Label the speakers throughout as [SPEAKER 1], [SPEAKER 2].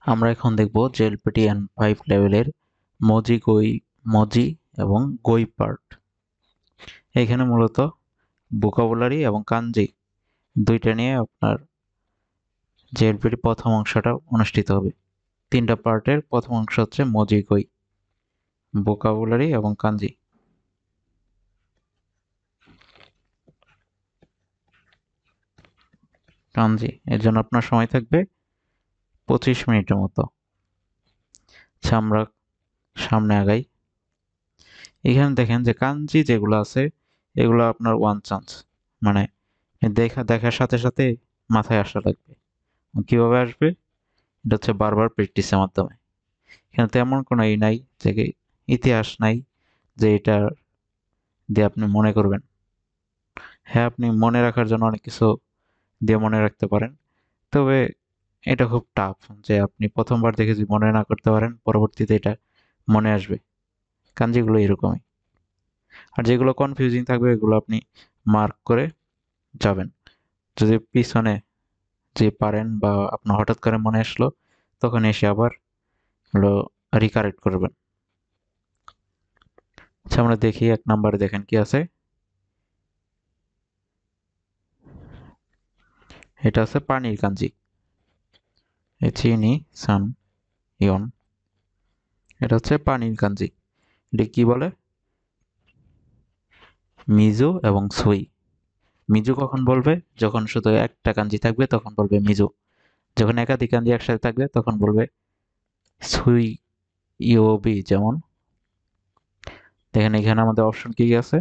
[SPEAKER 1] আমরা এখন দেখব জেএলপিটি N5 লেভেলের মজি এবং গই পার্ট। এখানে মূলত ভোকাবুলারি এবং কানজি দুইটা নিয়ে আপনার জেএলপিটি প্রথম অংশটা অনুষ্ঠিত হবে। তিনটা পার্টের প্রথম অংশ হচ্ছে মজি গই, ভোকাবুলারি এবং কানজি। এর জন্য আপনার সময় থাকবে 25 মিনিটের মতো। আচ্ছা, আমরা সামনে আগাই। এখানে দেখেন যে কাঞ্জি যেগুলো আছে এগুলো আপনার ওয়ান চান্স, মানে দেখার সাথে সাথে মাথায় আসা লাগবে। কিভাবে আসবে? এটা হচ্ছে বারবার প্র্যাকটিসের মাধ্যমে। এখানে তেমন কোনো নাই যে ইতিহাস নাই যে এটা দিয়ে আপনি মনে করবেন। হ্যাঁ, আপনি মনে রাখার জন্য অনেক কিছু দিয়ে মনে রাখতে পারেন, তবে এটা খুব টাফ যে আপনি প্রথমবার দেখে যদি মনে না করতে পারেন পরবর্তীতে এটা মনে আসবে। কাঞ্জিগুলো এরকমই। আর যেগুলো কনফিউজিং থাকবে এগুলো আপনি মার্ক করে যাবেন। যদি পিছনে যে পারেন বা আপনার হঠাৎ করে মনে আসলো তখন এসে আবার হলো রিকারেক্ট করবেন। আচ্ছা, আমরা দেখি 1 নম্বরে দেখেন কি আছে। এটা আছে পানির কাঞ্জি, চিনি সান ইয়ন। এটা হচ্ছে পানির কাঞ্জি। এটা কি বলে? মিজু এবং সুই। মিজু কখন বলবে? যখন শুধু একটা কাঞ্জি থাকবে তখন বলবে মিজু। যখন একাধিক কাঞ্জি একসাথে থাকবে তখন বলবে সুই ইওবি। যেমন দেখেন এখানে আমাদের অপশন কি আছে?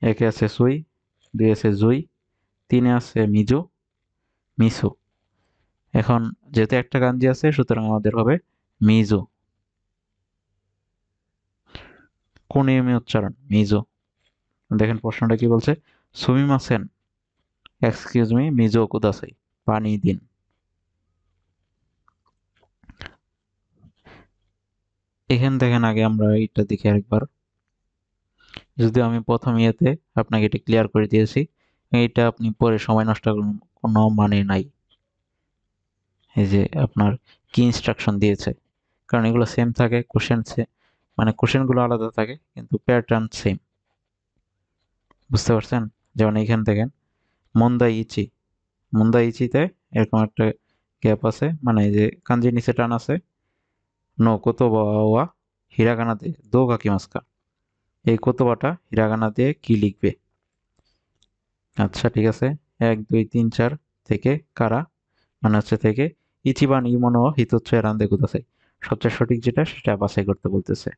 [SPEAKER 1] একে আছে সুই, 2 আছে জুই, 3 আছে মিজু, মিসু। এখন যেহেতু একটা কাঞ্জি আছে সুতরাং আমাদের হবে মিজু। কোন নিয়মে উচ্চারণ? মিজু। দেখেন প্রশ্নটা কি বলছে? সুমিমাসেন, এক্সকিউজ মি, মিজু কুদাসাই, পানি দিন। এখানে দেখেন আগে আমরা এইটা দেখি আরেকবার। যদিও আমি প্রথম ইয়েতে আপনাকে এটা ক্লিয়ার করে দিয়েছি, এইটা আপনি পরে সময় নষ্ট করার কোনো মানে নাই। এই যে আপনার কি ইনস্ট্রাকশন দিয়েছে, কারণ এগুলো সেম থাকে, মানে কোশ্চেনগুলো আলাদা থাকে কিন্তু প্যাটার্ন সেম। বুঝতে পারছেন? যেমন এইখানে দেখেন মন্দা ইচিতে এরকম একটা গ্যাপ আছে, মানে এই যে কাঞ্জির নিচে টান আছে। নো কোতোবা ওয়া হিরাগানা দিয়ে দো কাকি মাস্কা, এই কোতোবাটা হিরাগানা দিয়ে কি লিখবে? আচ্ছা ঠিক আছে, 1 2 3 4 থেকে কারা, মানে হচ্ছে থেকে ইচিবান ইমনো হিতোচ্ছে রান্দে কুদাসাই, সবচেয়ে সঠিক যেটা সেটা বাছাই করতে বলতেছে।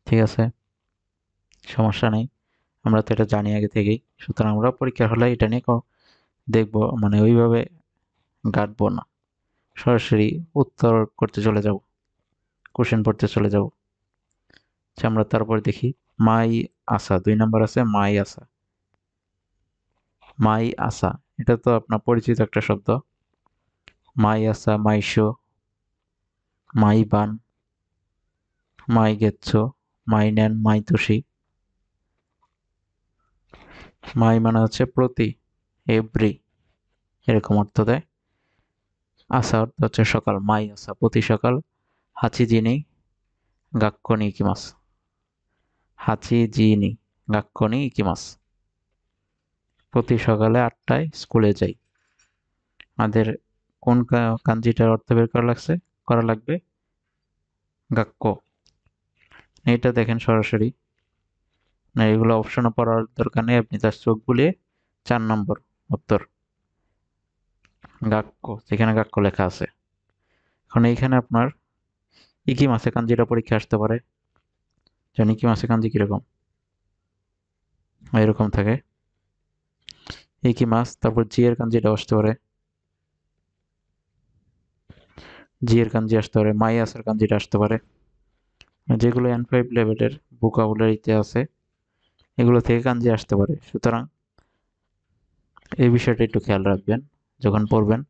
[SPEAKER 1] ঠিক আছে, সমস্যা নেই, আমরা তো এটা জানি আগে থেকেই, সুতরাং আমরা পরীক্ষার হলে এটা নিয়ে দেখবো, মানে ওইভাবে ঘাটবো না, সরাসরি উত্তর করতে চলে যাব, কোশ্চেন পড়তে চলে যাব। আচ্ছা, আমরা তারপর দেখি মাই আসা। 2 নম্বর আছে মাই আসা। মাই আসা, এটা তো আপনার পরিচিত একটা শব্দ। মাই আসা, মাইশো, মাই বান, মাই গেচ্ছো, মাই নেন, মাই তোষি। মাই মানে হচ্ছে প্রতি, এভরি, এরকম অর্থ দেয়। আসা অর্থ হচ্ছে সকাল, মাই আসা প্রতি সকাল। হাচি জিনি গাক্কনি ইকিমাস, হাচি জিনি গাক্কনি ইকিমাস, প্রতি সকালে 8টায় স্কুলে যাই। আমাদের কোন কাঞ্জিটার অর্থ বের করা লাগবে? গাক্ক। এটা দেখেন সরাসরি, না এগুলো অপশনে পড়ার দরকার নেই, আপনি তার চোখ বুলিয়ে 4 নম্বর উত্তর গাক্ক, যেখানে গাক্ক লেখা আছে। এখন এইখানে আপনার ইকি মাসে কাঞ্জিটা পরীক্ষা আসতে পারে। জানি কি মাসে কাঞ্জি কিরকম, এরকম থাকে ইকি মাস। তারপর জি এর কাঞ্জিটা আসতে পারে, জি এর কাঞ্জি আসতে পারে, মাই আসার কাঞ্জিটা আসতে পারে। যেগুলো N5 লেভেলের ভোকাবুলারিতে আছে এগুলো থেকে কাঞ্জি আসতে পারে, সুতরাং এই বিষয়টা একটু খেয়াল রাখবেন যখন পড়বেন।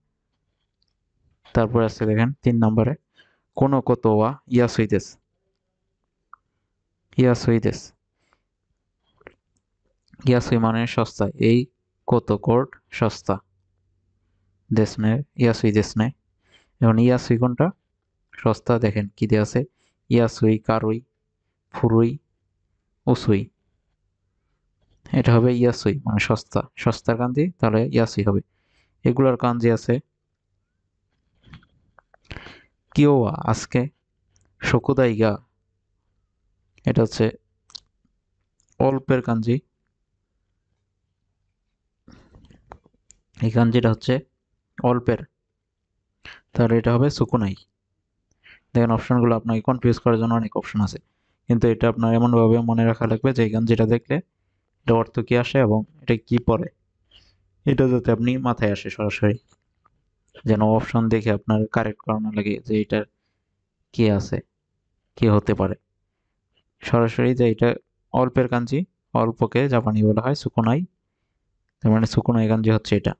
[SPEAKER 1] তারপর আছে দেখেন 3 নম্বরে কোনো কত ওয়া ইয়াসুইদেস, ইয়াসুইদেস, ইয়াসুই মানে সস্তা, এই কত কোড সস্তা, দেশ নেয় ইয়াসুই দেশ নেয়। যেমন ইয়াসুই কোনটা সস্তা, দেখেন কি দেওয়া আছে, ইয়াসুই, কারুই, ফুরুই, উসুই। এটা হবে ইয়াসুই, মানে সস্তা, সস্তার কাঞ্জি, তাহলে ইয়াসুই হবে। এগুলোর কাঞ্জি আছে কিওয়া আজকে, শকুদাইগা, এটা হচ্ছে অল্পের কাঞ্জি, এই কাঞ্জিটা হচ্ছে অল্পের, তাহলে এটা হবে সুকুনাই। দেখেন অপশনগুলো আপনাকে কনফিউজ করার জন্য অনেক অপশন আছে, কিন্তু এটা আপনার এমনভাবে মনে রাখা লাগবে যে এই কাঞ্জিটা দেখলে এটা অর্থ কি আসে এবং এটা কি পড়ে, এটা যাতে আপনি মাথায় আসে সরাসরি, যেন অপশন দেখে আপনার কারেক্ট করানো লাগে যে এটার কি আছে, কি হতে পারে। সরাসরি যে এটা অল্পের কাঞ্জি, অল্পকে জাপানি বলা হয় সুকুনাই, তার মানে সুকুনাই কাঞ্জি হচ্ছে এটা।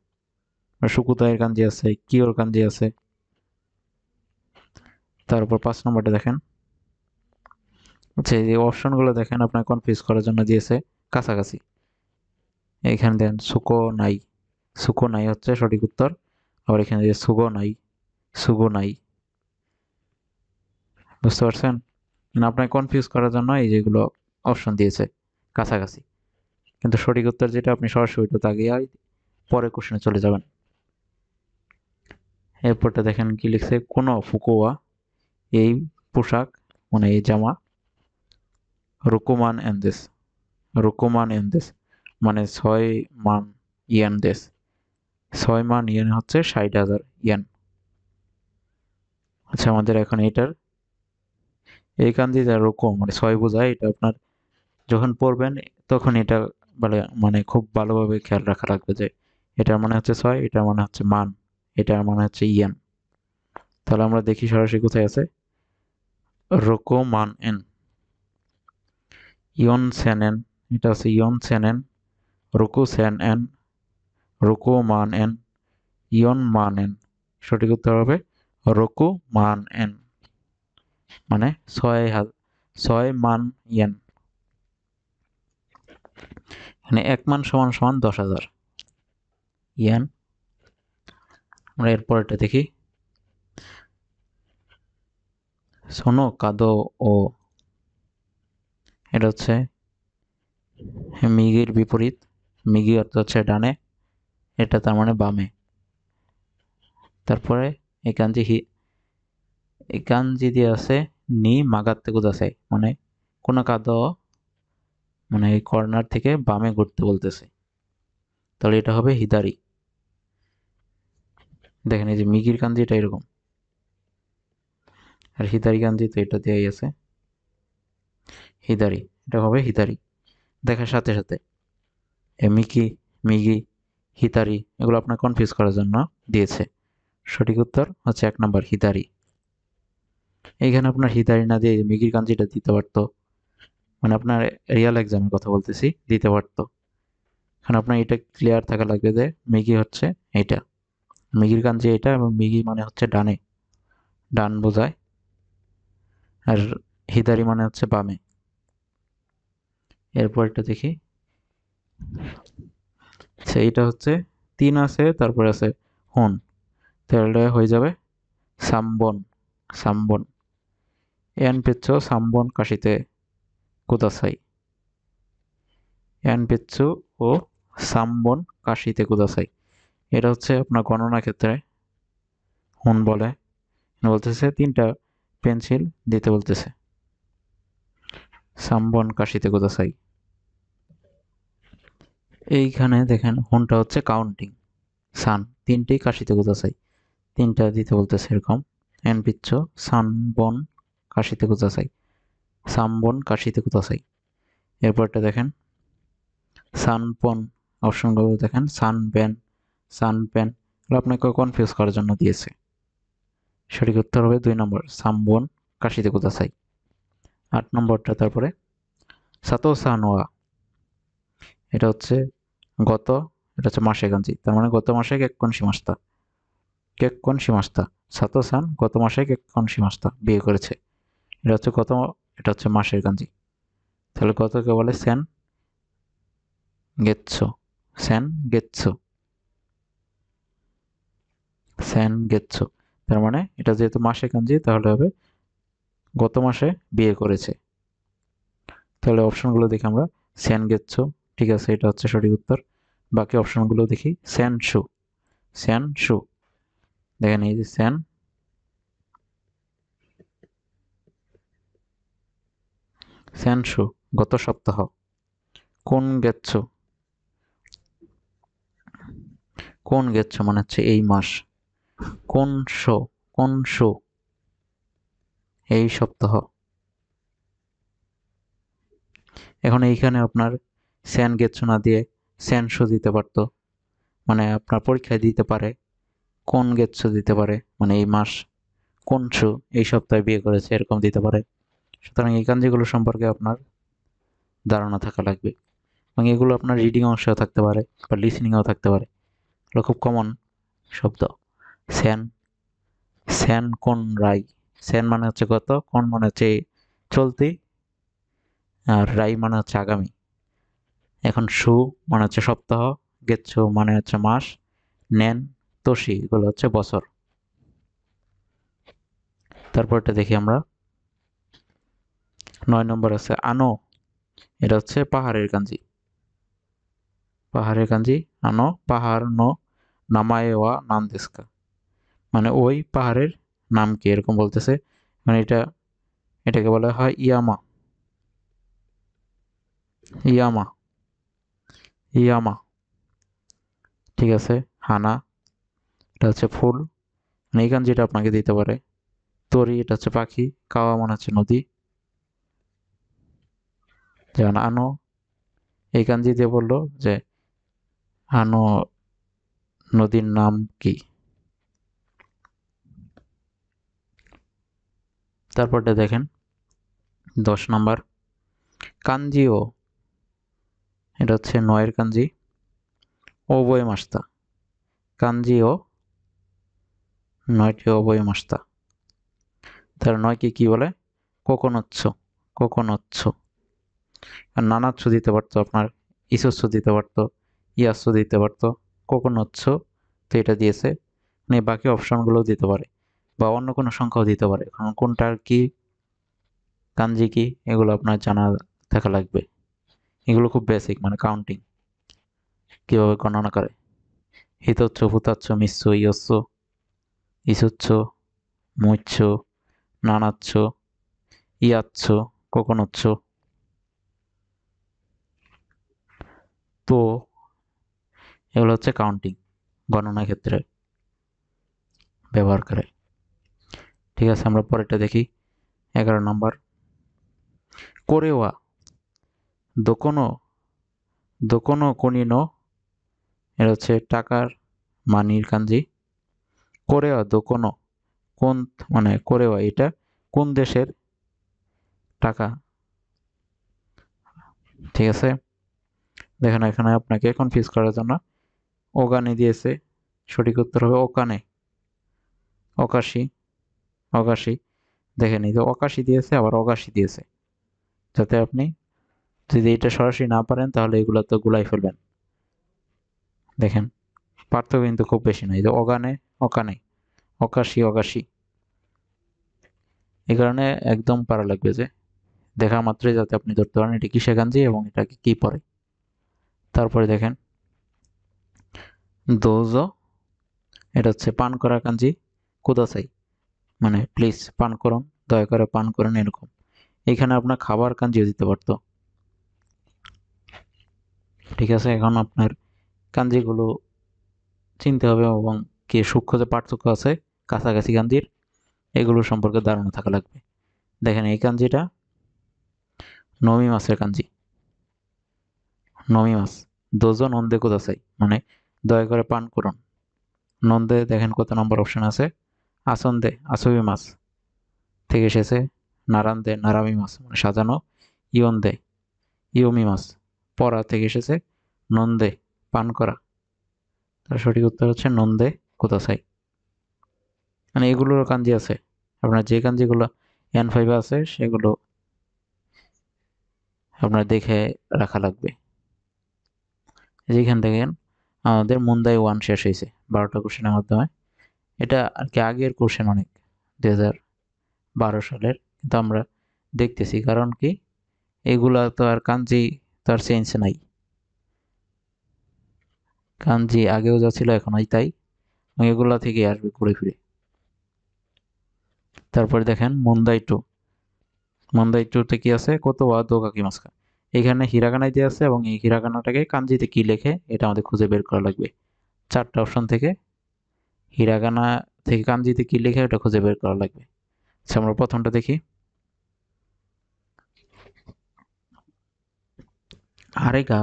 [SPEAKER 1] সুকুতাইয়ের কাঞ্জি আছে, কিওর কাঞ্জি আছে। তারপর 5 নম্বরটা দেখেন, আচ্ছা এই যে অপশনগুলো দেখেন আপনার কনফিউজ করার জন্য দিয়েছে কাছাকাছি। এখানে দেন সুকো নাই, সুকো নাই হচ্ছে সঠিক উত্তর। আবার এখানে যে সুগো নাই, সুগো নাই, বুঝতে পারছেন না? আপনাকে কনফিউজ করার জন্য এই যেগুলো অপশন দিয়েছে কাছাকাছি, কিন্তু সঠিক উত্তর যেটা আপনি সরাসরি ওইটা তাকিয়ে পরে কোশ্চেনে চলে যাবেন। এরপরটা দেখেন কি লিখছে, কোন ফুকুয়া এই পোশাক, মানে এই জামা, রুকুমান এন্দেস, রুকুমান এন্দেস মানে 6 মান ইয়েন দেশ, 6 মান ইয়েন হচ্ছে 60,000 ইয়েন। আচ্ছা আমাদের এখন এটার এই কান্দি যা রকম মানে 6 বোঝায়, এটা আপনার যখন পড়বেন তখন এটা মানে খুব ভালোভাবে খেয়াল রাখা লাগবে যে এটার মানে হচ্ছে 6, এটার মানে হচ্ছে মান, এটার মানে হচ্ছে ইয়েন। তাহলে আমরা দেখি সরাসরি কোথায় আছে, রোকো মান এন, ইয়ন সেনেন, এটা আছে ইয়ন সেনেন, রোকো সেন এন, রোকো মান এন, ইয়ন মান এন। সঠিক উত্তর হবে রোকো মান এন, মানে 6 মান ইয়েন। মানে 1 মান সমান সমান 10,000 ইয়েন। আমরা এরপরটা দেখি, সোনো কাদো ও, এটা হচ্ছে মিগির বিপরীত, মিগি অর্থ হচ্ছে ডানে, এটা তার মানে বামে। তারপরে এই কাঞ্জি দিয়ে আছে নি মাগাতে কুদাসাই, মানে কোন কাদো, মানে এই কর্নার থেকে বামে ঘুরতে বলতেছে, তাহলে এটা হবে হিদারি। দেখেন এই যে মিগির কাঞ্জি এটা এরকম, আর হিদারি কাঞ্জি তো এটা দেয়াই আছে হিদারি, এটা হবে হিদারি। দেখার সাথে সাথে মিকি, মিগি, হিতারি এগুলো আপনার কনফিউজ করার জন্য দিয়েছে। সঠিক উত্তর হচ্ছে 1 নম্বর হিতারি। এইখানে আপনার হিতারি না দিয়ে মিগির কাঞ্জিটা দিতে পারতো, মানে আপনার রিয়াল এক্সামের কথা বলতেছি, দিতে পারতো। এখন আপনার এটা ক্লিয়ার থাকা লাগবে যে মিগি হচ্ছে এটা, মিগির কাঞ্জি এটা, এবং মিগি মানে হচ্ছে ডানে, ডান বোঝায়, আর হিতারি মানে হচ্ছে বামে। এরপর এটা দেখি, আচ্ছা এটা হচ্ছে 3 আছে, তারপরে আছে হুন, তাহলে হয়ে যাবে সামবন, সামবন। এন পেচ্ছো সামবন কাশিতে কুদাসাই, এন পেচ্ছু ও সামবন কাশিতে কুদাসাই। এটা হচ্ছে আপনার গণনা ক্ষেত্রে হুন বলে, বলতেছে 3টা পেন্সিল দিতে বলতেছে, সামবন কাশিতে কুদাসাই। এইখানে দেখেন হুনটা হচ্ছে কাউন্টিং, সান 3টি কাশিতে কুদাসাই, 3টা দিতে বলতেছে এরকম, এন পিচ্ছো সানবন কাশিতে কুদাসাই, সামবন কাশিতে কুদাসাই। এরপরটা দেখেন সানপন, অপশনগুলো দেখেন সানবেন, সানপেন, এগুলো আপনাকে কনফিউজ করার জন্য দিয়েছে। সঠিক উত্তর হবে 2 নম্বর সামবন কাশিতে কুদাসাই। 8 নম্বরটা তারপরে সাতো সানোয়া, এটা হচ্ছে গত, এটা হচ্ছে মাসে গাঞ্জি, তার মানে গত মাসে কেক্কন সীমাস্তা, কেক্কন সীমাস্তা, সাতো সান গত মাসে কেক্কন সীমাস্তা বিয়ে করেছে, এটা হচ্ছে গত, এটা হচ্ছে মাসের গাঞ্জি। তাহলে গতকে বলে সেন গেচ্ছো, সেন গেচ্ছো, সেন গেচ্ছো, তার মানে এটা যেহেতু মাসে কাঞ্জি তাহলে হবে গত মাসে বিয়ে করেছে। তাহলে অপশনগুলো দেখি আমরা। সেন গেচ্ছো, ঠিক আছে, এটা হচ্ছে সঠিক উত্তর। বাকি অপশনগুলো দেখি। সেন শু, সেন শু, দেখেন এই যে সেন, সেন শু গত সপ্তাহ। কোন গেচ্ছো, কোন গেচ্ছো মানে হচ্ছে এই মাস। কোন শো, কোন শো এই সপ্তাহ। এখন এইখানে আপনার সেন গেচ্ছো না দিয়ে সেন শো দিতে পারতো, মানে আপনার পরীক্ষায় দিতে পারে। কোন গেচ্ছো দিতে পারে মানে এই মাস, কোন শো এই সপ্তাহে বিয়ে করেছে এরকম দিতে পারে। সুতরাং এই কাঞ্জিগুলো সম্পর্কে আপনার ধারণা থাকা লাগবে, এবং এগুলো আপনার রিডিং অংশেও থাকতে পারে বা লিসনিংয়েও থাকতে পারে। এগুলো খুব কমন শব্দ। সেন, সেন কোন রাই, সেন মানে হচ্ছে গত, কোন মানে হচ্ছে চলতি, আর রাই মানে হচ্ছে আগামী। এখন শু মানে হচ্ছে সপ্তাহ, গেচ্ছো মানে হচ্ছে মাস, নেন, তোষি এগুলো হচ্ছে বছর। তারপরটা দেখি আমরা। 9 নম্বর আছে আনো, এটা হচ্ছে পাহাড়ের কাঞ্জি। পাহাড়ের কাঞ্জি আনো, পাহাড় নো নামায়ে ওয়া নান্দেস্কা, মানে ওই পাহাড়ের নাম কি এরকম বলতেছে। মানে এটাকে বলা হয় ইয়ামা, ইয়ামা, ইয়ামা, ঠিক আছে। হানা, এটা হচ্ছে ফুল, মানে এই কাঞ্জিটা আপনাকে দিতে পারে। তরি, এটা হচ্ছে পাখি। কাওয়া মানে হচ্ছে নদী। যেমন আনো, এই কাঞ্জি দিয়ে বললো যে আনো নদীর নাম কি। তারপরটা দেখেন 10 নম্বর কাঞ্জিও, এটা হচ্ছে নয়ের কাঞ্জি। অবয় মাস্তা, কাঞ্জিও নয়টি অবয় মাস্তা। তার নয়কে কি বলে? কোকোনচ্ছ, কোকোনচ্ছ। আর নানাচ্ছ দিতে পারতো আপনার, ইসস্য দিতে পারতো, ইয়াস্য দিতে পারতো, কোকোনচ্ছ তো এটা দিয়েছে। মানে বাকি অপশনগুলোও দিতে পারে বা অন্য কোনো সংখ্যাও দিতে পারে, কারণ কোনটার কি কাঞ্জি কি এগুলো আপনার জানা থাকা লাগবে। এগুলো খুব বেসিক, মানে কাউন্টিং কিভাবে গণনা করে। হিতচ্ছ, ফুতাচ্ছ, মিশ্র, ইয়স্য, ইসুচ্ছ, মুচ্ছ, নানাচ্ছ, ইয়াচ্ছ, কোকোনচ্ছ। তো এগুলো হচ্ছে কাউন্টিং, গণনা ক্ষেত্রে ব্যবহার করে। ঠিক আছে, আমরা পরেরটা দেখি। 11 নম্বর কোরেওয়া দোকোনো, দোকোনো কোনিনো, এটা হচ্ছে টাকার মানির কাঞ্জি। কোরেওয়া দোকোনো, কোন মানে কোরেওয়া এটা কোন দেশের টাকা, ঠিক আছে। দেখেন এখানে আপনাকে কনফিউজ করার জন্য ওগানে দিয়েছে, সঠিক উত্তর হবে ওকানে, অকাশি, অগাশি। দেখেন এই যে অকাশি দিয়েছে আবার অগাশি দিয়েছে, যাতে আপনি যদি এটা সরাসরি না পারেন তাহলে এগুলো তো গুলাই ফেলবেন। দেখেন পার্থক্য কিন্তু খুব বেশি নয়, এই যে অগানে, অকানে, অকাশি, অগাশি। এই কারণে একদম পারা লাগবে যে দেখা মাত্রই যাতে আপনি ধরতে পারেন এটি কিসে গাঞ্জি এবং এটাকে কি পরে। তারপরে দেখেন দোজো, এটা হচ্ছে পান করা কাঞ্জি। কুদাসাই মানে প্লিজ পান করুন, দয়া করে পান করুন এরকম। এখানে আপনার খাবার কাঞ্জিও দিতে পারতো। ঠিক আছে, এখন আপনার কাঞ্জিগুলো চিনতে হবে এবং কি সূক্ষ্ম যে পার্থক্য আছে কাছাকাছি কাঞ্জির এগুলো সম্পর্কে ধারণা থাকা লাগবে। দেখেন এই কাঞ্জিটা নমি মাছের কাঞ্জি, নমি মাছ। দোজো নন্দে কুদাসাই মানে দয়া করে পান করুন। নন্দে দেখেন কত নম্বর অপশন আছে। আসন্দে আসবি মাছ থেকে এসেছে, নারান্দে নারামি মাছ মানে সাজানো, ইয়ন্দে ইয়মি মাছ পড়া থেকে এসেছে, নন্দে পান করা। তার সঠিক উত্তর হচ্ছে নন্দে কোদাসাই। মানে এগুলোর কাঞ্জি আছে, আপনার যে কাঞ্জিগুলো N5 আছে সেগুলো আপনার দেখে রাখা লাগবে। যেখান থেকে আমাদের মুন্দাই 1 শেষ হয়েছে 12টা কোশ্চেনের মাধ্যমে। এটা আর কি আগের কোশ্চেন অনেক 2012 সালের, কিন্তু আমরা দেখতেছি কারণ কি এগুলা তো আর কাঞ্জি তো আর চেঞ্জ নাই, কাঞ্জি আগেও যা ছিল এখনই তাই, এগুলা থেকে আসবে ঘুরে ফিরে। তারপরে দেখেন মন্দাই টু, মন্দাই টুতে কি আছে, কত ওয়া দোকাকি মাস্কা, এখানে হিরাগানাই দিয়ে আছে এবং এই হিরাগানাটাকে কাঞ্জিতে কি লেখে এটা আমাদের খুঁজে বের করা লাগবে। চারটা অপশন থেকে হিরাগানা থেকে কাঞ্জিতে কি লেখে এটা খুঁজে বের করা লাগবে। আচ্ছা আমরা প্রথমটা দেখি। আরেগা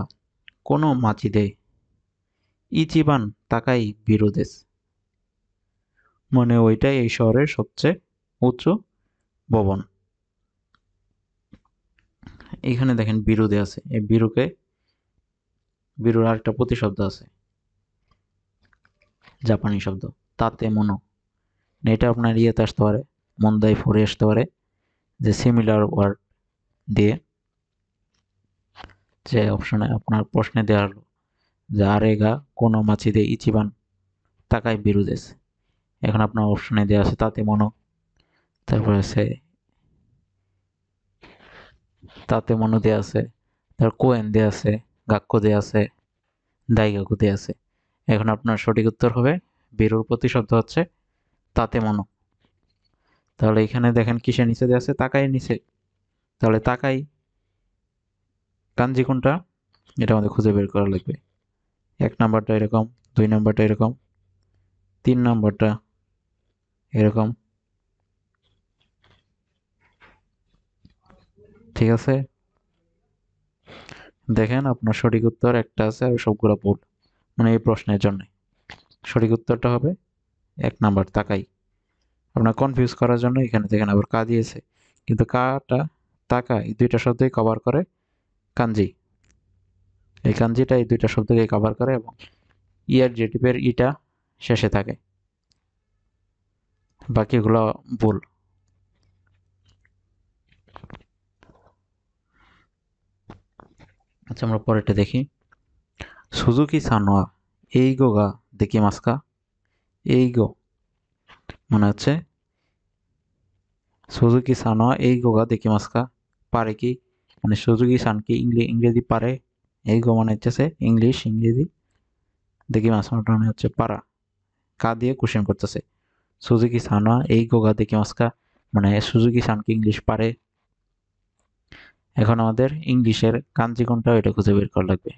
[SPEAKER 1] কোনো মাচিদে ইচিবান তাকাই বিরোদেস, মানে ওইটাই এই শহরের সবচেয়ে উঁচু ভবন। এখানে দেখেন বিরুদে আছে, এই বিরুকে, বিরুর আরেকটা প্রতিশব্দ আছে জাপানি শব্দ তাতে মনো, এটা আপনার ইয়েতে আসতে পারে, মন্দাই ফোরে আসতে পারে, যে সিমিলার ওয়ার্ড দিয়ে, যে অপশনে আপনার প্রশ্নে দেওয়া হলো যে আরেগা কোনো মাছিদে ইচিবান তাকাই বিরুদেস, এখন আপনার অপশনে দেওয়া আছে তাতে মনো, তারপর আছে তাতে মনো দেওয়া আছে, তারপর কোয়েন দেওয়া আছে, গাক্কো দেওয়া আছে, দাইগাকু দেওয়া আছে। এখন আপনার সঠিক উত্তর হবে বিরুর প্রতিশব্দ হচ্ছে তাতে মনো। তাহলে এখানে দেখেন কিসের নিচে দেওয়া আছে, তাকাই নিচে, তাহলে তাকাই কাঞ্জি কোনটা এটা আমাদের খুঁজে বের করা লাগবে। এক নাম্বারটা এরকম, দুই নাম্বারটা এরকম, তিন নাম্বারটা এরকম, ঠিক আছে। দেখেন আপনার সঠিক উত্তর একটা আছে আর সবগুলো ভুল, মানে এই প্রশ্নের জন্য সঠিক উত্তরটা হবে এক নাম্বার তাকাই। আপনার কনফিউজ করার জন্য এখানে দেখেন আবার কা দিয়েছে, কিন্তু কাটা তাকা এই দুইটা শব্দই কভার করে কাঞ্জি, এই কাঞ্জিটা এই দুইটা শব্দকে কভার করে এবং ইয়ার জেটিভের ইটা শেষে থাকে, বাকিগুলো ভুল। আচ্ছা আমরা পরেরটা দেখি। সুজুকি সানোয়া এইগো গা দেখি মাস্কা, এইগো মানে হচ্ছে সুজুকি সানোয়া এইগো গা দেখি মাস্কা, পারে কি, মানে সুজুকি সান কি ইংরেজি পারে, এইগো মানে হচ্ছে ইংলিশ ইংরেজি, দেখি মাস মানে হচ্ছে পারা, কা দিয়ে কোশ্চেন করতেছে। সুজুকি সানোয়া এইগো গা দেখি মাস্কা, মানে সুজুকি সান কি ইংলিশ পারে। এখন আমাদের ইংলিশের কাঞ্জি কোনটা এটা খুঁজে বের করা লাগবে,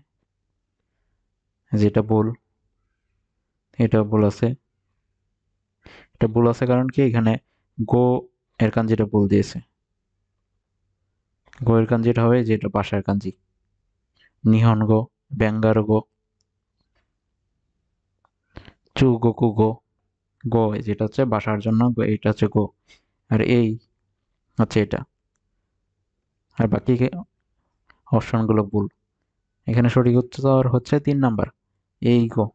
[SPEAKER 1] যেটা ভুল এটা ভুল আছে, এটা ভুল আছে কারণ কি এখানে গো এর কাঞ্জিটা ভুল দিয়েছে, গো এর কাঞ্জিটা হবে যেটা বাসার কাঞ্জি, নিহন গো, ব্যাঙ্গার গো, চু গোকু গো, গো যেটা হচ্ছে বাসার জন্য এইটা হচ্ছে গো, আর এই হচ্ছে এটা, আর বাকি অপশনগুলো ভুল। এখানে সঠিক উত্তর হচ্ছে তিন নাম্বার এই গো।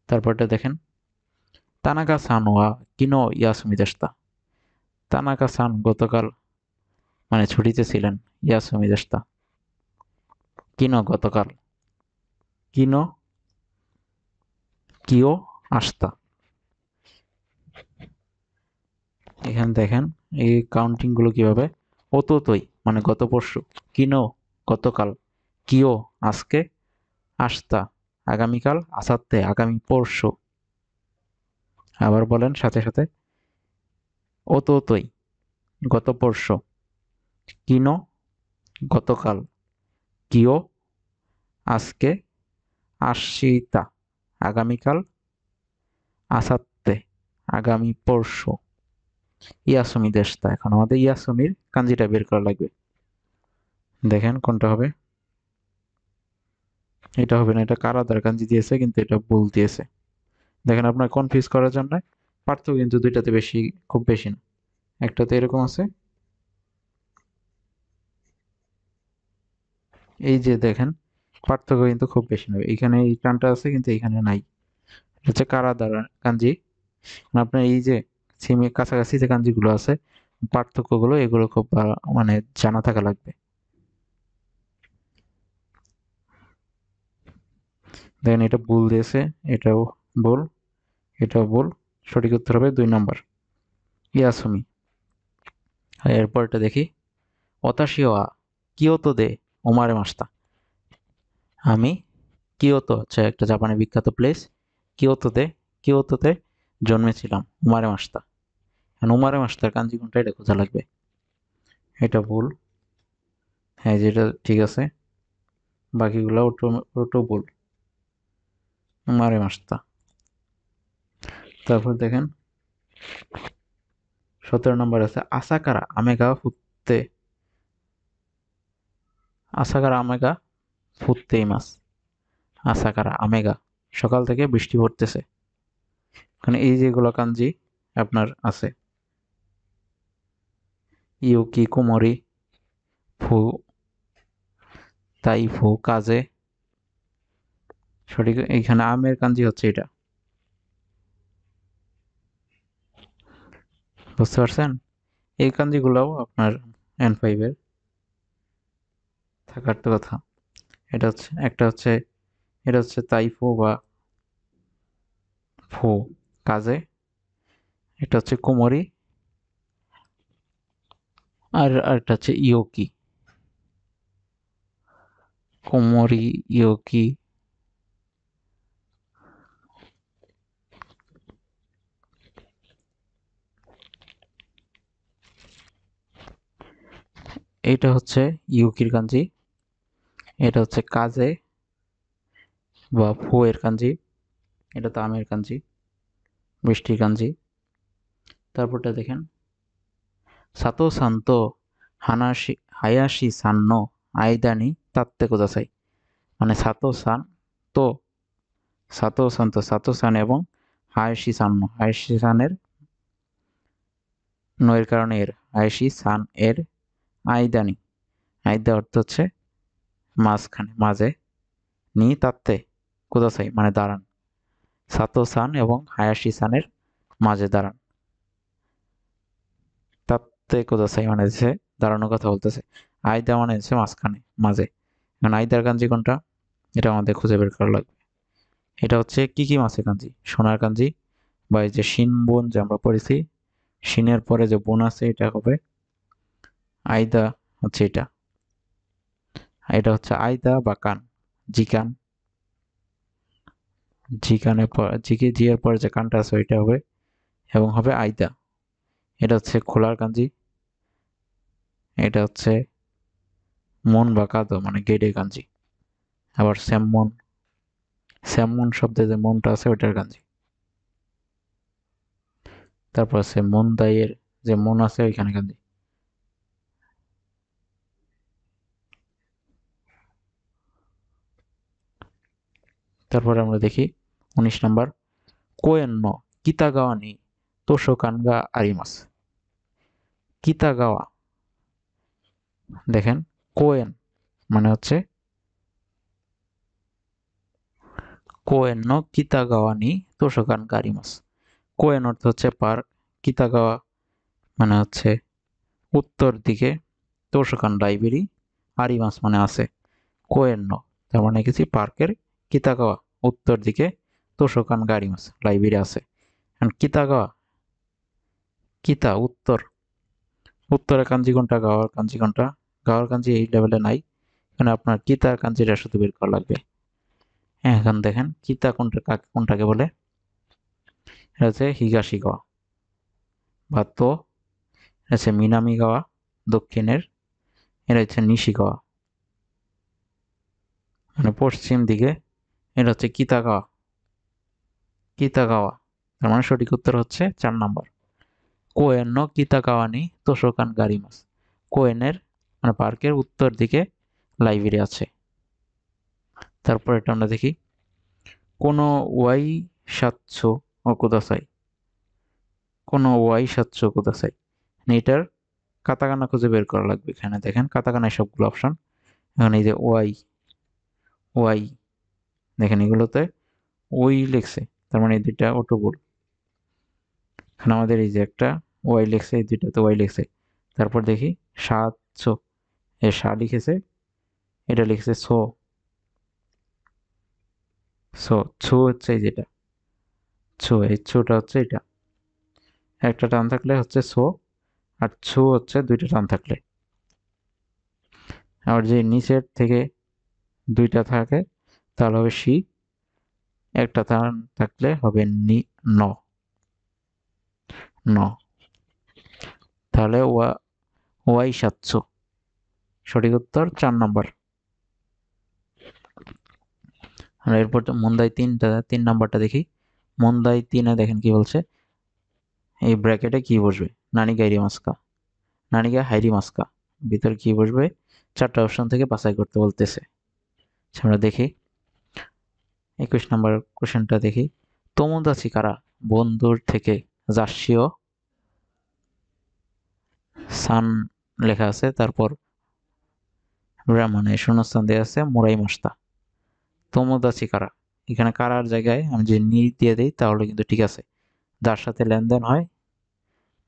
[SPEAKER 1] তারপরটা দেখেন তানাকা সান ওয়া কিনো ইয়াসুমি দেশতা, তানাকা সান গতকাল মানে ছুটিতে ছিলেন, ইয়াসুমি দেশতা, কিনো গতকাল, কিনো কিও আসতা। এখানে দেখেন এই কাউন্টিং গুলো কিভাবে, অততই মানে গত পরশু, কিনো গতকাল, কিও আজকে, আসতা আগামীকাল, আসাতে আগামী পরশু। আবার বলেন সাথে সাথে, অততই গত পরশু, কিনো গতকাল, কিও আজকে, আশিতা আগামীকাল, আসাতে আগামী পরশু, ইয়াসুমি দেশতা। এখন আমাদের ইয়াসুমির কাঞ্জিটা বের করা লাগবে, দেখেন কোনটা হবে। এটা হবে না, এটা কারাদার কাঞ্জি দিয়েছে কিন্তু এটা ভুল দিয়েছে। দেখেন আপনার কনফিউজ করার জন্য পার্থক্য কিন্তু দুইটাতে বেশি, খুব বেশি না, একটাতে এরকম আছে, এই যে দেখেন পার্থক্য কিন্তু খুব বেশি নয়, এখানে এই টানটা আছে কিন্তু এখানে নাই, এটা হচ্ছে কারাদার কাঞ্জি। আপনার এই যে সিমে কাছাকাছি যে কাঞ্জিগুলো আছে পার্থক্যগুলো এগুলো খুব মানে জানা থাকা লাগবে। দেখেন এটা ভুল দিয়েছে, এটাও ভুল, এটাও ভুল। সঠিক উত্তর হবে 2 নম্বর, ইয়াসুমি। আর এরপরটা দেখি, অতাশিও আ কিয়োতো দে ওমারে মাস্তা। আমি কিয়োতো হচ্ছে একটা জাপানের বিখ্যাত প্লেস, কিয়োতোতে কিয়োতোতে জন্মেছিলাম, ওমারে মাস্তা। এখন ওমারে মাস্তার কাঞ্জি কোনটা এটা খোঁজা লাগবে। এটা ভুল। হ্যাঁ, যেটা ঠিক আছে, বাকিগুলো ওটো ওটো ভুল, ওমারে মাস্তা। তারপর দেখেন 17 নম্বর আছে, আসাকারা আমেগা ফুটতে, আসাকারা আমেগা ফুটতেই মাস। আসাকারা আমেগা, সকাল থেকে বৃষ্টি পড়তেছে। মানে এই যেগুলো কাঞ্জি আপনার আছে, ইউকি কুমরি, ফু, তাইফু, কাজে। সঠিক, এইখানে আমের কাঞ্জি হচ্ছে এটা। বুঝতে পারছেন? এই কাঞ্জিগুলোও আপনার N5 এর থাকার তো কথা। এটা হচ্ছে একটা হচ্ছে, এটা হচ্ছে তাইফু বা ফু, কাজে। এটা হচ্ছে কুমরি, আর আরেকটা হচ্ছে ইয়োকি, কুমরি, ইয়োকি। এইটা হচ্ছে ইউকির কাঞ্জি, এটা হচ্ছে কাজে বা ফু এর কাঞ্জি, এটা তো আমের কাঞ্জি, বৃষ্টির কাঞ্জি। তারপরটা দেখেন, সাতো সান্তো হানাশি হায়াশি সান্নো আইদানি তাত্তে কোদাসাই। মানে সাতো সান তো, সাতো সান তো সাতো সান এবং হায়াশি সান্নো, হায়াশি সানের নয়ের কারণে এর, হায়াশি সান এর আইদানি, আইদা অর্থ হচ্ছে মাঝখানে, মাঝে, নি তাত্তে কোদাসাই মানে দাঁড়ান। সাতো সান এবং হায়াশি সানের মাঝে দাঁড়ান। তাত্তে কোদাসাই মানে হচ্ছে দাঁড়ানোর কথা বলতেছে। আইদা মানে হচ্ছে মাঝখানে, মাঝে। এখন আইদার কাঞ্জি কোনটা, এটা আমাদের খুঁজে বের করা লাগবে। এটা হচ্ছে কি কি মাছের কাঞ্জি, সোনার কাঞ্জি, বা এই যে শিন বোন যে আমরা পড়েছি, শিনের পরে যে বোন আছে এটা হবে আইদা, হচ্ছে এটা। এটা হচ্ছে আইদা বা কান, জিকান, জিকানের পর জিকে জি এর পরে যে কানটা আছে ওইটা হবে, এবং হবে আইদা। এটা হচ্ছে খোলার কাঞ্জি, এটা হচ্ছে মন বা কাদো মানে গেডে কাঞ্জি। আবার স্যামমন, স্যামমন শব্দে যে মনটা আছে ওইটার কাঞ্জি। তারপর আছে মন দাইয়ের যে মন আছে ওইখানে কাঞ্জি। তারপরে আমরা দেখি 19 নাম্বার, কোয়েন ন কিতাগাওয়া নি তোশোকান গা আরিমাস। কিতাগাওয়া, দেখেন কোয়েন মানে হচ্ছে, কোয়েন ন কিতাগাওয়া নি তোশোকান গা আরিমাস। কোয়েন অর্থ হচ্ছে পার্ক, কিতাগাওয়া মানে হচ্ছে উত্তর দিকে, তোশোকান লাইব্রেরি, আরিমাস মানে আছে। কোয়েন ন তার মানে কিছু পার্কের, কিতাগাওয়া উত্তর দিকে, তোশোকান গা আরিমাস লাইব্রেরি আছে। কিতাগাওয়া, কিতা উত্তর, উত্তরের কাঞ্জি কোনটা, গাওয়ার কাঞ্জি কোনটা। গাওয়ার কাঞ্জি এই লেভেলে নাই, এখানে আপনার কিতার কাঞ্জিটা শুধু বের করা লাগবে। এখন দেখেন কিতা কোনটা, কোনটাকে বলে, এটা হচ্ছে হিগাশি গাওয়া বা তো, এটা হচ্ছে মিনামি গাওয়া দক্ষিণের, এটা হচ্ছে নিশি গাওয়া মানে পশ্চিম দিকে, এটা হচ্ছে কিতাগাওয়া, কিতাগাওয়া। তার মানে সঠিক উত্তর হচ্ছে 4 নম্বর, কোয়েন নো কিতাগাওয়া নি তোশোকান গারিমাস। কোয়েনের মানে পার্কের উত্তর দিকে লাইব্রেরি আছে। তারপর এটা আমরা দেখি, কোনো ওয়াই সাতশো ও কুদাসাই, কোনো ওয়াই সাতশো কুদাসাই, এটার কাতাকানা খুঁজে বের করা লাগবে। এখানে দেখেন কাতাকানায় সবগুলো অপশন, এখন এই যে ওয়াই, ওয়াই দেখেন এগুলোতে ওই লিখছে, তার মানে এই দুইটা অটো ভুল। এখানে আমাদের এই যে একটা ওয়াই লিখছে, এই দুইটাতে ওয়াই লিখছে। তারপর দেখি সাতশো, এ সা লিখেছে, এটা লিখছে সো, সো ছো হচ্ছে এই যেটা, ছু, এই ছুটা হচ্ছে এটা, একটা টান থাকলে হচ্ছে সো, আর ছু হচ্ছে দুইটা টান থাকলে। আর যে নিচের থেকে দুইটা থাকে তাহলে হবে শি, একটা টান থাকলে হবে নি, ন, ন। তাহলে ওয়াই 700, সঠিক উত্তর 4 নম্বর। আর এরপর মুন্দাই 3 নাম্বারটা দেখি। মুন্দাই 3-এ দেখেন কি বলছে, এই ব্র্যাকেটে কি বসবে, নানি গাইরি মাস্কা, নানিগা হাইরি মাস্কা, ভিতরে কি বসবে, 4টা অপশন থেকে বাছাই করতে বলতেছে। আমরা দেখি 21 নাম্বার কোশ্চেনটা দেখি। তোমোদাচি কারা, বন্ধুর থেকে জাসিও সান লেখা আছে, তারপর মানে শূন্যস্থান দেওয়া আছে মোরাই মাস্তা। তোমোদাচি কারা, এখানে কারার জায়গায় আমি যদি নি দিয়ে দিই তাহলে কিন্তু ঠিক আছে, যার সাথে লেনদেন হয়,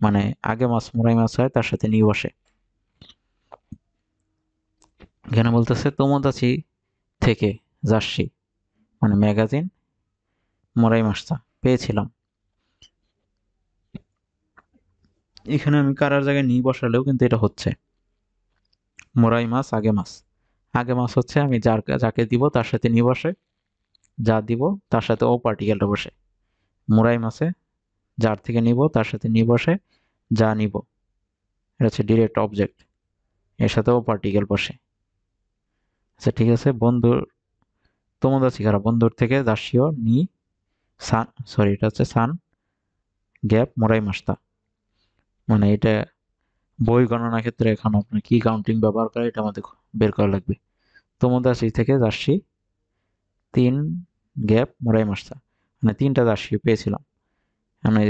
[SPEAKER 1] মানে আগে মাছ মোরাই মাছ হয় তার সাথে নি বসে। এখানে বলতেছে তোমোদাচি থেকে জার্সি মানে ম্যাগাজিন মোরাই মাস্তা পেয়েছিলাম। এখানে আমি কারার জায়গায় নি বসালেও কিন্তু এটা হচ্ছে। মোরাই মাছ আগে মাছ, আগে মাছ হচ্ছে আমি যাকে দিব তার সাথে নি বসে, যা দিব তার সাথে ও পার্টিকেলটা বসে। মোরাই মাছে যার থেকে নিব তার সাথে নি বসে, যা নিব এটা হচ্ছে ডিরেক্ট অবজেক্ট, এর সাথে ও পার্টিকেল বসে। আচ্ছা ঠিক আছে, বন্ধুর তোমোদাচি কারা, বন্ধুর থেকে জাসিও নি সান, সরি এটা হচ্ছে সান গ্যাপ মোরাই মাস্তা, মানে এটা বই গণনা ক্ষেত্রে এখন আপনি কি কাউন্টিং ব্যবহার করে এটা আমাদের বের করা লাগবে। তোমোদাচি থেকে জার্সি 3 গ্যাপ মোরাই মাস্তা, মানে 3টা জার্সি পেয়েছিলাম। মানে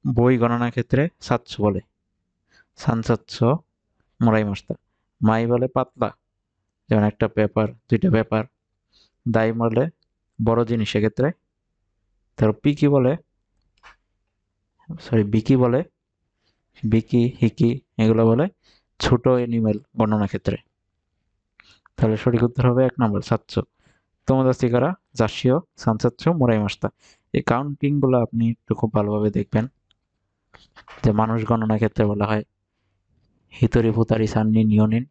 [SPEAKER 1] বই গণনার ক্ষেত্রে 700 বলে, সান 700 মোরাই মাস্তা। মাই বলে পাতলা, যেমন একটা পেপার, 2টা পেপার। দাই বলে বড় জিনিস ক্ষেত্রে। তারপর পিকি বলে, সরি বিকি বলে, বিকি হিকি এগুলো বলে ছোট এনিমেল বর্ণনা ক্ষেত্রে। তাহলে সঠিক উত্তর হবে 1 নম্বর 700। তোমোদাচি কারা জাসিও সান 700 মোরাই মাস্তা। এই কাউন্টিং গুলো আপনি একটু খুব ভালোভাবে দেখবেন, যে মানুষ গণনা ক্ষেত্রে বলা হয় হিতরি ফুতারি সান্নি নিওনিন,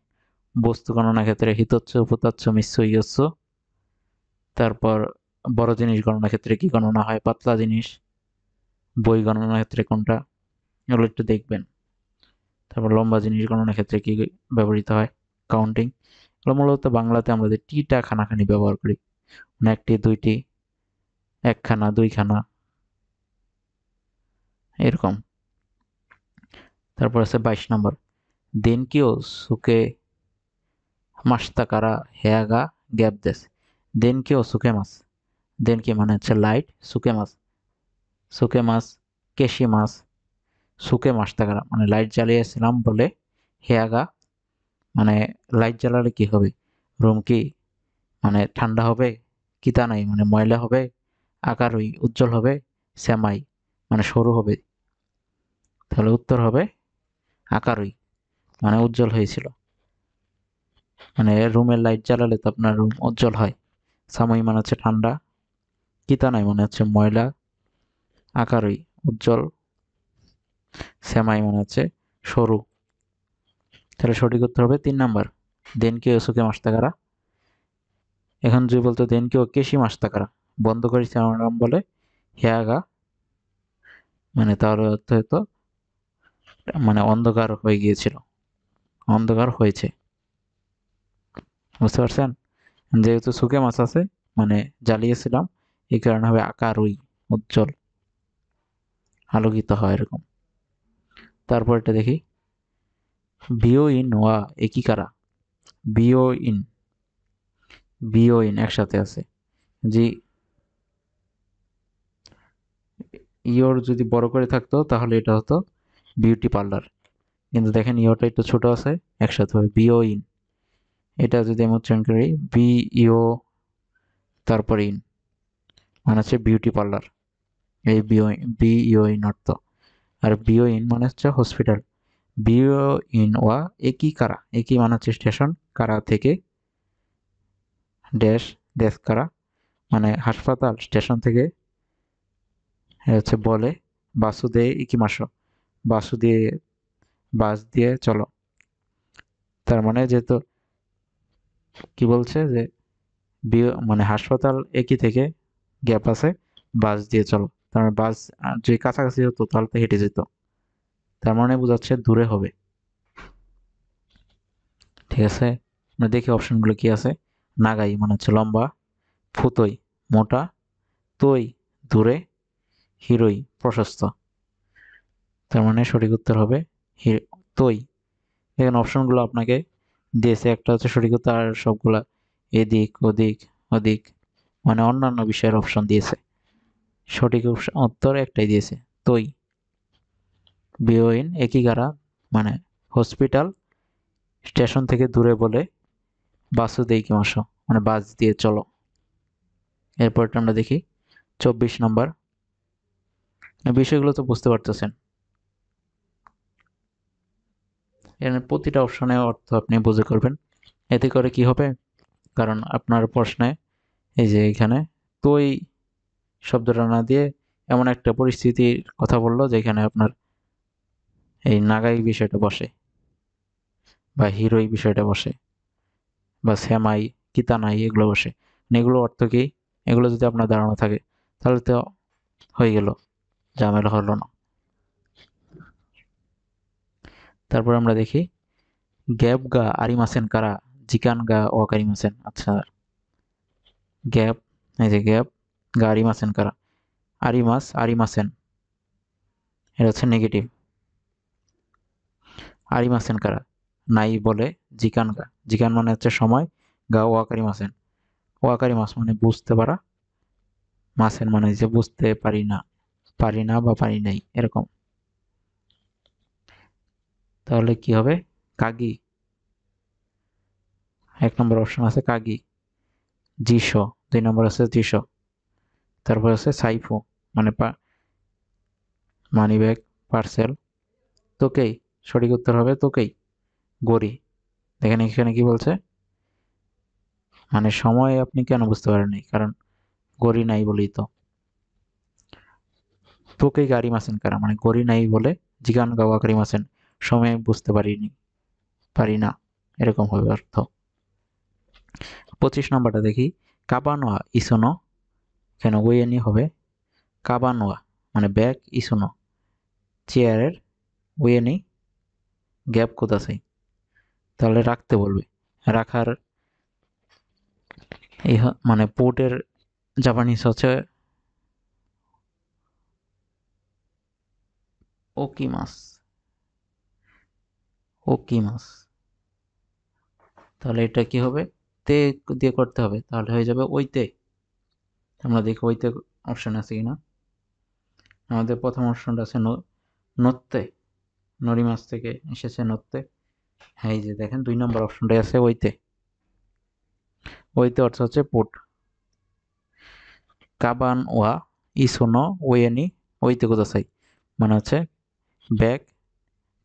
[SPEAKER 1] বস্তু গণনা ক্ষেত্রে হিতচ্ছ ফুতাচ্ছ মিশ্র ইয়চ্ছ। তারপর বড় জিনিস গণনা ক্ষেত্রে কি গণনা হয়, পাতলা জিনিস। বই গণনা ক্ষেত্রে কোনটা, এগুলো একটু দেখবেন। তারপর লম্বা জিনিস গণনার ক্ষেত্রে কি ব্যবহৃত হয়, কাউন্টিং। এগুলো মূলত বাংলাতে আমরা যে টিটা খানাখানি ব্যবহার করি, মানে 1টি 2টি, 1খানা 2খানা এরকম। তারপর আছে 22 নম্বর, দেনকিও সুকে মাস্তা কারা হেয়াগা গ্যাপ দেস। দেনকিও সুকে মাছ, দেনকি মানে হচ্ছে লাইট, সুকে মাছ, সুকে মাছ, কেশি মাছ, সুকে মাস্তা কারা মানে লাইট জ্বালিয়েছিলাম বলে, হেয়াগা মানে লাইট জ্বালালে কি হবে, রুম কি মানে ঠান্ডা হবে, কিতা নাই মানে ময়লা হবে, আকারই উজ্জ্বল হবে, শ্যামাই মানে সরু হবে। তাহলে উত্তর হবে আকারই, মানে উজ্জ্বল হয়েছিল, মানে রুমের লাইট জ্বালালে তো আপনার রুম উজ্জ্বল হয়। সাময়িক মানে হচ্ছে ঠান্ডা, কিতা নাই মানে হচ্ছে ময়লা, আকারই উজ্জ্বল, শ্যামাই মানে হচ্ছে সরু। তাহলে সঠিক উত্তর হবে 3 নম্বর, দেন কেউ সুকে মাস্তাকারা। এখন যদি বলতো দেন কেউ কেশি মাস্তাকারা, বন্ধ করেছে আমার নাম বলে হেয়াগা, মানে তার অর্থ হতো মানে অন্ধকার হয়ে গিয়েছিল, অন্ধকার হয়েছে। বুঝতে পারছেন, যেহেতু শুকে মাছ আছে মানে জ্বালিয়েছিলাম, এই কারণে হবে আকারই উজ্জ্বল, আলোকিত হয় এরকম। তারপর এটা দেখি, বিও ইন ওয়া একই কারা, বিও ইন, বিও ইন একসাথে আছে। জি, ইওর যদি বড় করে থাকতো তাহলে এটা হতো বিউটি পার্লার, কিন্তু দেখেন ইওটা একটু ছোট আছে, একসাথে হবে বিও ইন। এটা যদি আমি উচ্চারণ করি বি ইও তারপর ইন, মানে হচ্ছে বিউটি পার্লার, এই বিও, বি ইও ইন অর্থ। আর বিও ইন মানে হচ্ছে হসপিটাল। বিও ইন ওয়া একই কারা, একই মানে হচ্ছে স্টেশন, কারা থেকে ড্যাশ ড্যাশ কারা মানে হাসপাতাল, স্টেশন থেকে এটা হচ্ছে বলে বাসুদে ইকিমাশো, বাসু দিয়ে বাস দিয়ে চলো। তার মানে যেহেতু কি বলছে যে মানে হাসপাতাল একই থেকে গ্যাপ আছে, বাস দিয়ে চলো। তার মানে বাস যে কাছাকাছি হতো তাহলে তো হেঁটে যেত, তার মানে বোঝাচ্ছে দূরে হবে। ঠিক আছে, আমরা দেখি অপশনগুলো কি আছে। নাগাই মানে হচ্ছে লম্বা, ফুতোই মোটা, তোই দূরে, হিরোই প্রশস্ত। তার মানে সঠিক উত্তর হবে তোই। এখানে অপশনগুলো আপনাকে দিয়েছে, একটা হচ্ছে সঠিক উত্তর, আর সবগুলা এদিক ওদিক ওদিক মানে অন্যান্য বিষয়ের অপশন দিয়েছে। সঠিক উত্তর একটাই দিয়েছে, তোই। বিওইন একিগারা মানে হসপিটাল, স্টেশন থেকে দূরে বলে বাসুদেই কিমাশো মানে বাস দিয়ে চলো। এরপরটা আমরা দেখি 24 নম্বর। এই বিষয়গুলো তো বুঝতে পারতেছেন, এর প্রতিটা অপশনের অর্থ আপনি বুঝে করবেন। এতে করে কি হবে, কারণ আপনার প্রশ্নে এই যে এখানে তুই শব্দটা না দিয়ে এমন একটা পরিস্থিতির কথা বললো যেখানে আপনার এই নাগাই বিষয়টা বসে, বা হিরোই বিষয়টা বসে, বা সেমাই কিতানাই এগুলো বসে। মানে এগুলো অর্থ কি, এগুলো যদি আপনার ধারণা থাকে তাহলে তো হয়ে গেল, ঝামেলা হলো না। তারপর আমরা দেখি গ্যাপ গা আরিমাসেন কারা জিকান গা ওয়াকারিমাসেন। আচ্ছা, গ্যাপ, এই যে গ্যাপ গা আরিমাসেন কারা, আরিমাস আরিমাসেন এটা হচ্ছে নেগেটিভ। আরিমাসেন কারা নাই বলে জিকান গা, জিকান মানে হচ্ছে সময়, গা ওয়াকারি মাসেন, ওয়াকারি মাস মানে বুঝতে পারা, মাসেন মানে যে বুঝতে পারি না, পারি না বা পারি নাই এরকম। তাহলে কি হবে, কাগি। 1 নম্বর অপশন আছে কাগি। জিশো 2 নম্বর আছে জিশো। তারপর আছে সাইফু মানে মানি ব্যাগ, পার্সেল। তোকেই, সঠিক উত্তর হবে তোকেই, গড়ি। দেখেন এখানে কি বলছে, মানে সময় আপনি কেন বুঝতে পারেননি, কারণ গড়ি নাই বলেই তো। তোকেই গাড়ি মাসেন কারা মানে গড়ি নাই বলে জিগান গাওয়া গাড়ি মাসেন, সময় বুঝতে পারিনি, পারি না, এরকম হবে অর্থ। 25 নম্বরটা দেখি, কাবানোয়া ইসোনো, কেন ওয়েনি হবে কাবানোয়া মানে ব্যাগ, ইসোনো চেয়ারের, ওয়েনি গ্যাপ কোথায়, তাহলে রাখতে বলবে। রাখার এই মানে পোর্টের জাপানিজ হচ্ছে ওকিমাস, ওকিমাস। তাহলে এটা কি হবে, তে দিয়ে করতে হবে, তাহলে হয়ে যাবে ওইতে। আমরা দেখি ওইতে অপশন আছে কিনা। আমাদের প্রথম অপশনটা আছে নত্তে, নরি মাছ থেকে এসেছে নত্তে। হ্যাঁ, এই যে দেখেন 2 নম্বর অপশনটাই আছে ওইতে। ওইতে অর্থ হচ্ছে পোর্ট। কাবান ওয়া ইসোনো ওয়েনি ওইতে কোথায় মানে হচ্ছে ব্যাগ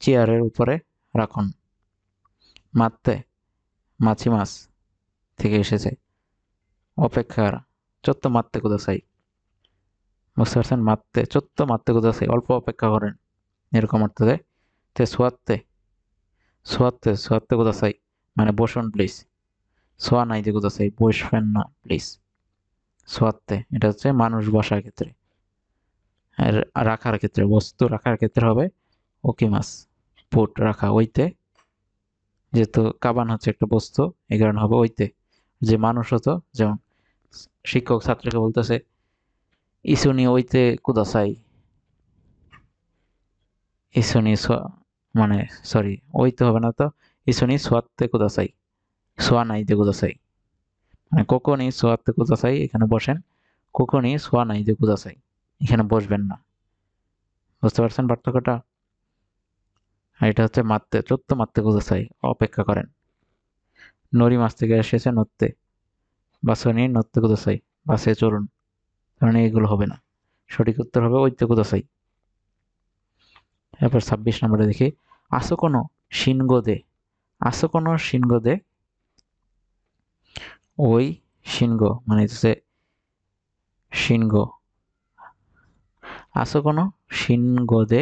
[SPEAKER 1] চেয়ারের উপরে রাখুন। মাত্তে মাছি মাছ থেকে এসেছে, অপেক্ষার চত্ব মাত্তে কোথায়, বুঝতে পারছেন, মাত্তে চত্ব মাত্তে কোথায় অল্প অপেক্ষা করেন, এরকম অর্থ দেয়। তে সোয়াত্তে, সোয়াত্তে সোয়াত্তে কোথায় মানে বসুন প্লিজ, সোয়া নাই যে কোথায় বসবেন না প্লিজ, সোয়াত্তে এটা হচ্ছে মানুষ বসার ক্ষেত্রে, আর রাখার ক্ষেত্রে বস্তু রাখার ক্ষেত্রে হবে ওকিমাস, পুট রাখা ওইতে। যেহেতু কাবান হচ্ছে একটা বস্তু, এই কারণে হবে ওইতে। যে মানুষ হতো, যেমন শিক্ষক ছাত্রকে বলতেছে ইসুনি ওইতে কুদাসাই, ইসুনি মানে সরি ওইতে হবে না তো, ইসুনি সোয়াত্তে কুদাসাই, সোয়া নাইতে কুদাসাই মানে কোকোনি সোয়াত্তে কুদাসাই এখানে বসেন, কোকোনি সোয়া নাইতে কুদাসাই এখানে বসবেন না। বুঝতে পারছেন পার্থক্যটা। আর এটা হচ্ছে মারতে চত্ব মারতে কুদাসাই অপেক্ষা করেন। নরি মাছ থেকে এসেছে নড়তে, বাসনি নড়তে কুদাসাই বাসে চলুন, কারণ এগুলো হবে না, সঠিক উত্তর হবে ওইতে কুদাসাই। এরপর 26 নম্বরে দেখি আসো কোনো শিনগোদে, আসো কোনো শিনগোদে, ওই শিনগো মানে হচ্ছে শিনগো, আসো কোনো শিনগোদে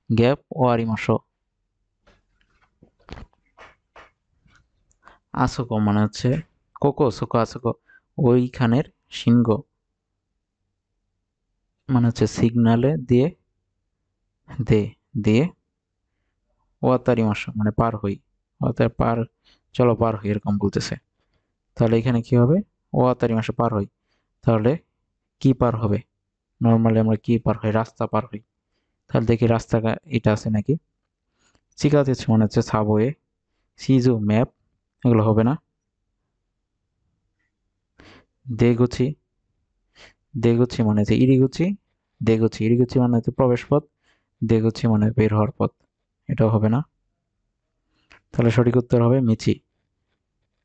[SPEAKER 1] গ্যাপ ওয়ারিমাশো। আসোকো মানে হচ্ছে কোকো সোকো আসোকো, ওইখানের। শিনগো মানে হচ্ছে সিগনালে দিয়ে, দে দিয়ে, ওয়াতারিমাশো মানে পার হই, অর্থাৎ পার, চলো পার হই এরকম বলতেছে। তাহলে এখানে কি হবে? ওয়াতারিমাশো পার হই। তাহলে কি পার হবে? নর্মালি আমরা কি পার হই? রাস্তা পার হই। তাহলে দেখি রাস্তা এটা আছে নাকি। চিকাতেছে মনে হচ্ছে সাবওয়ে, সিজু ম্যাপ, এগুলো হবে না। দেগুচি, দেগুচি মানে হচ্ছে ইরিগুচি, দেগুচি ইরিগুচি মানে হচ্ছে প্রবেশ পথ, দেগুচি মানে বের হওয়ার পথ, এটাও হবে না। তাহলে সঠিক উত্তর হবে মিচি।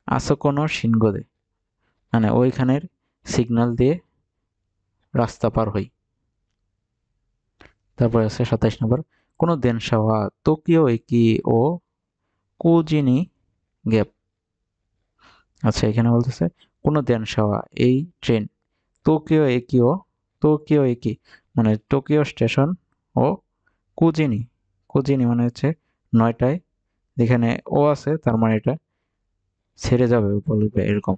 [SPEAKER 1] আসোকোনো শিনগোদে মানে ওইখানের সিগন্যাল দিয়ে রাস্তা পার হই। তারপর আছে 27 নম্বর, কোনো দেনশা ওয়া টোকিও একি ও কুজিনি গ্যাপ। আচ্ছা এখানে বলতেছে কোনো দেনশা ওয়া এই ট্রেন, টোকিও একিও, টোকিও একি মানে টোকিও স্টেশন, ও কুজিনি, কুজিনি মানে হচ্ছে 9টায়, যেখানে ও আছে তার মানে এটা ছেড়ে যাবে বলবে এরকম,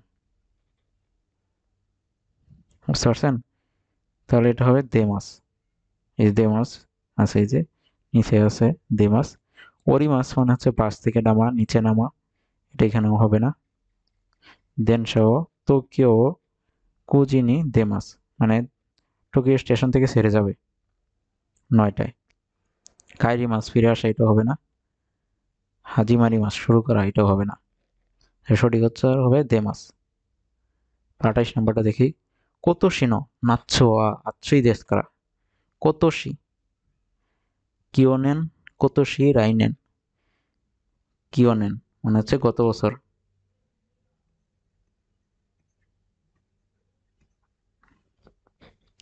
[SPEAKER 1] বুঝতে পারছেন? তাহলে এটা হবে দেমাস। এই দেমাস আছে, এই যে নিচে আছে দেমাস। ওরিমাস মানে হচ্ছে বাস থেকে নামা, নিচে নামা, এটা এখানেও হবে না। দেনশাও টোকিও কুজিনি দেমাস মানে টোকিও স্টেশন থেকে ছেড়ে যাবে 9টায়। কাইরি মাস ফিরে আসা, এটা হবে না। হাজিমারি মাস শুরু করা, এটাও হবে না। সঠিক উত্তর হবে দেমাস। 28 নম্বরটা দেখি, কোতোশিনো নাচ্ছো আ আচ্ছুই দেশ করা। কোতোশি, কিওনেন, কোতোশি রাইনেন। কিওনেন মানে হচ্ছে গত বছর,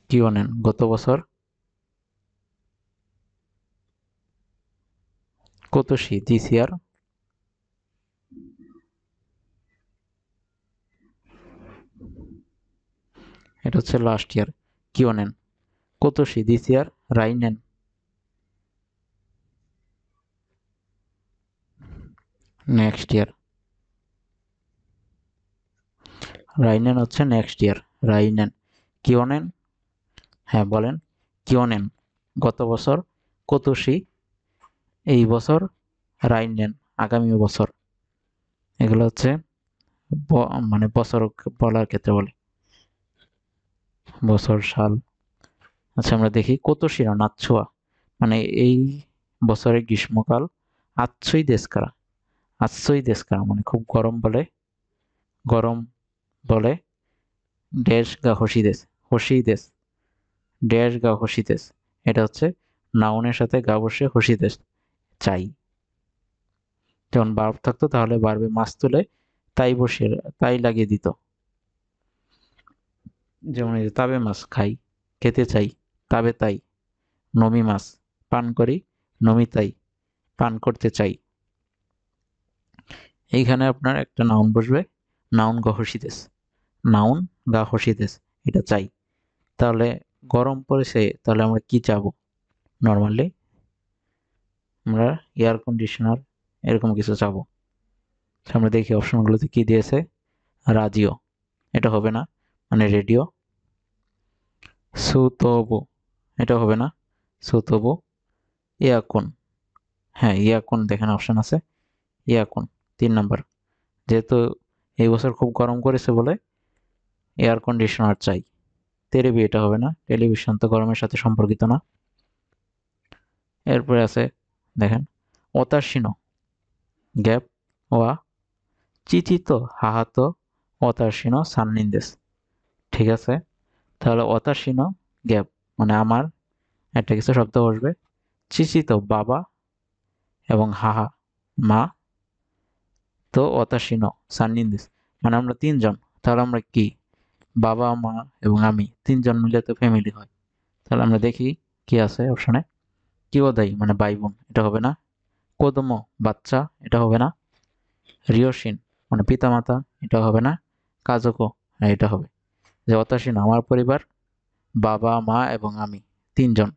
[SPEAKER 1] কিওনেন গত বছর। কোতোশি দিস ইয়ার, এটা হচ্ছে লাস্ট ইয়ার। কিওনেন, কোতোশি দিস ইয়ার, রাইনেন নেক্সট ইয়ার। রাইনেন হচ্ছে নেক্সট ইয়ার, রাইনেন। কিওনেন, হ্যাঁ বলেন। কিওনেন গত বছর, কোতোশি এই বছর, রাইনেন আগামী বছর। এগুলো হচ্ছে মানে বছর বলার ক্ষেত্রে বলে, বছর সাল। আচ্ছা আমরা দেখি কোতোশিরা নাচ্ছোয়া মানে এই বছরের গ্রীষ্মকাল। আচ্ছই দেশকারা, আচ্ছই দেশকারা মানে খুব গরম বলে, গরম বলে। ড্যাশ গা হসিদেস, হসিদেস, ড্যাশ গা হসিদেস, এটা হচ্ছে নাউনের সাথে গা বসে হসিদেস চাই। যখন বার্ব থাকতো তাহলে বার্বে মাস তুলে তাই বসিয়ে, তাই লাগিয়ে দিত। যেমন এই যে তাবে মাছ খাই, খেতে চাই, তাবে তাই। নমি মাছ পান করি, নমি তাই পান করতে চাই। এইখানে আপনার একটা নাউন বসবে, নাউন গা হসিদেস, নাউন গা হসিদেস, এটা চাই। তাহলে গরম পড়েছে, তাহলে আমরা কি চাবো? নর্মালি আমরা এয়ার কন্ডিশনার এরকম কিছু চাবো। আমরা দেখি অপশনগুলোতে কি দিয়েছে। রাজিও, এটা হবে না, মানে রেডিও। সুতোবো, এটা হবে না, সুতোবো। ইয়াকুন, হ্যাঁ ইয়াকুন দেখেন অপশন আছে, ইয়াকুন 3 নাম্বার। যেহেতু এই বছর খুব গরম করেছে বলে এয়ার কন্ডিশনার চাই। তেরেবি, এটা হবে না, টেলিভিশন তো গরমের সাথে সম্পর্কিত না। এরপরে আছে দেখেন ওতাশিনো গ্যাপ ওয়া চিচিতো হাহাতো ওতাশিনো সাননিন্দেস। ঠিক আছে, তাহলে ওতাশিনো গ্যাপ মানে আমার একটা কিছু শব্দ বসবে, চিচিতো বাবা এবং হাহা মা, তো ওতাশিনো সাননিন্দেস মানে আমরা 3জন। তাহলে আমরা কি, বাবা মা এবং আমি 3জন মিলে তো ফ্যামিলি হয়। তাহলে আমরা দেখি কি আছে অপশনে। কিওদাই মানে ভাই বোন, এটা হবে না। কোদোমো বাচ্চা, এটা হবে না। রিয়োশিন মানে পিতামাতা, এটা হবে না। কাজোকো, হ্যাঁ এটা হবে। যে অতাশিনো আমার পরিবার, বাবা মা এবং আমি 3 জন,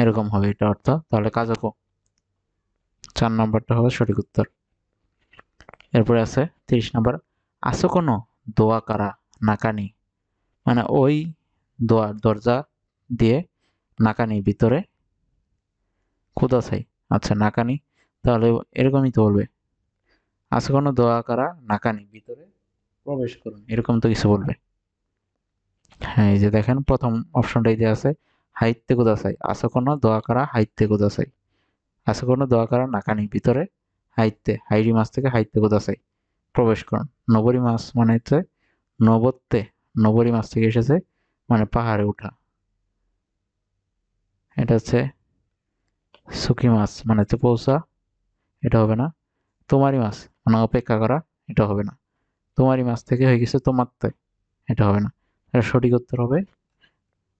[SPEAKER 1] এরকম হবে এটা অর্থ। তাহলে কাজাকো 4 নম্বরটা হবে সঠিক উত্তর। এরপরে আছে 30 নম্বর, আসো কোনো দোয়া কারা নাকানি, মানে ওই দরজা দিয়ে নাকানি ভিতরে কুদাসাই। আচ্ছা নাকানি, তাহলে এরকমই তো বলবে, আসো কোনো দোয়া কারা নাকানি ভিতরে প্রবেশ করুন, এরকম তো কিছু বলবে। হ্যাঁ এই যে দেখেন প্রথম অপশনটাই যে আছে, হাইতে কুদাসাই, আসো কোনো দোয়া কারা হাইতে কুদাসাই, আসো কোনো দোয়া কারা নাকানি ভিতরে হাইতে, হাইরি মাছ থেকে হাইতে কুদাসাই প্রবেশ করুন। নবরি মাছ মানে হচ্ছে নবত্তে, নবরি মাছ থেকে এসেছে, মানে পাহাড়ে ওঠা। এটা হচ্ছে সুকি মাছ মানে হচ্ছে পৌঁছা, এটা হবে না। তোমারি মাছ মানে অপেক্ষা করা, এটা হবে না। তোমারি মাছ থেকে হয়ে গেছে তোমাত্তে, এটা হবে না। এটা সঠিক উত্তর হবে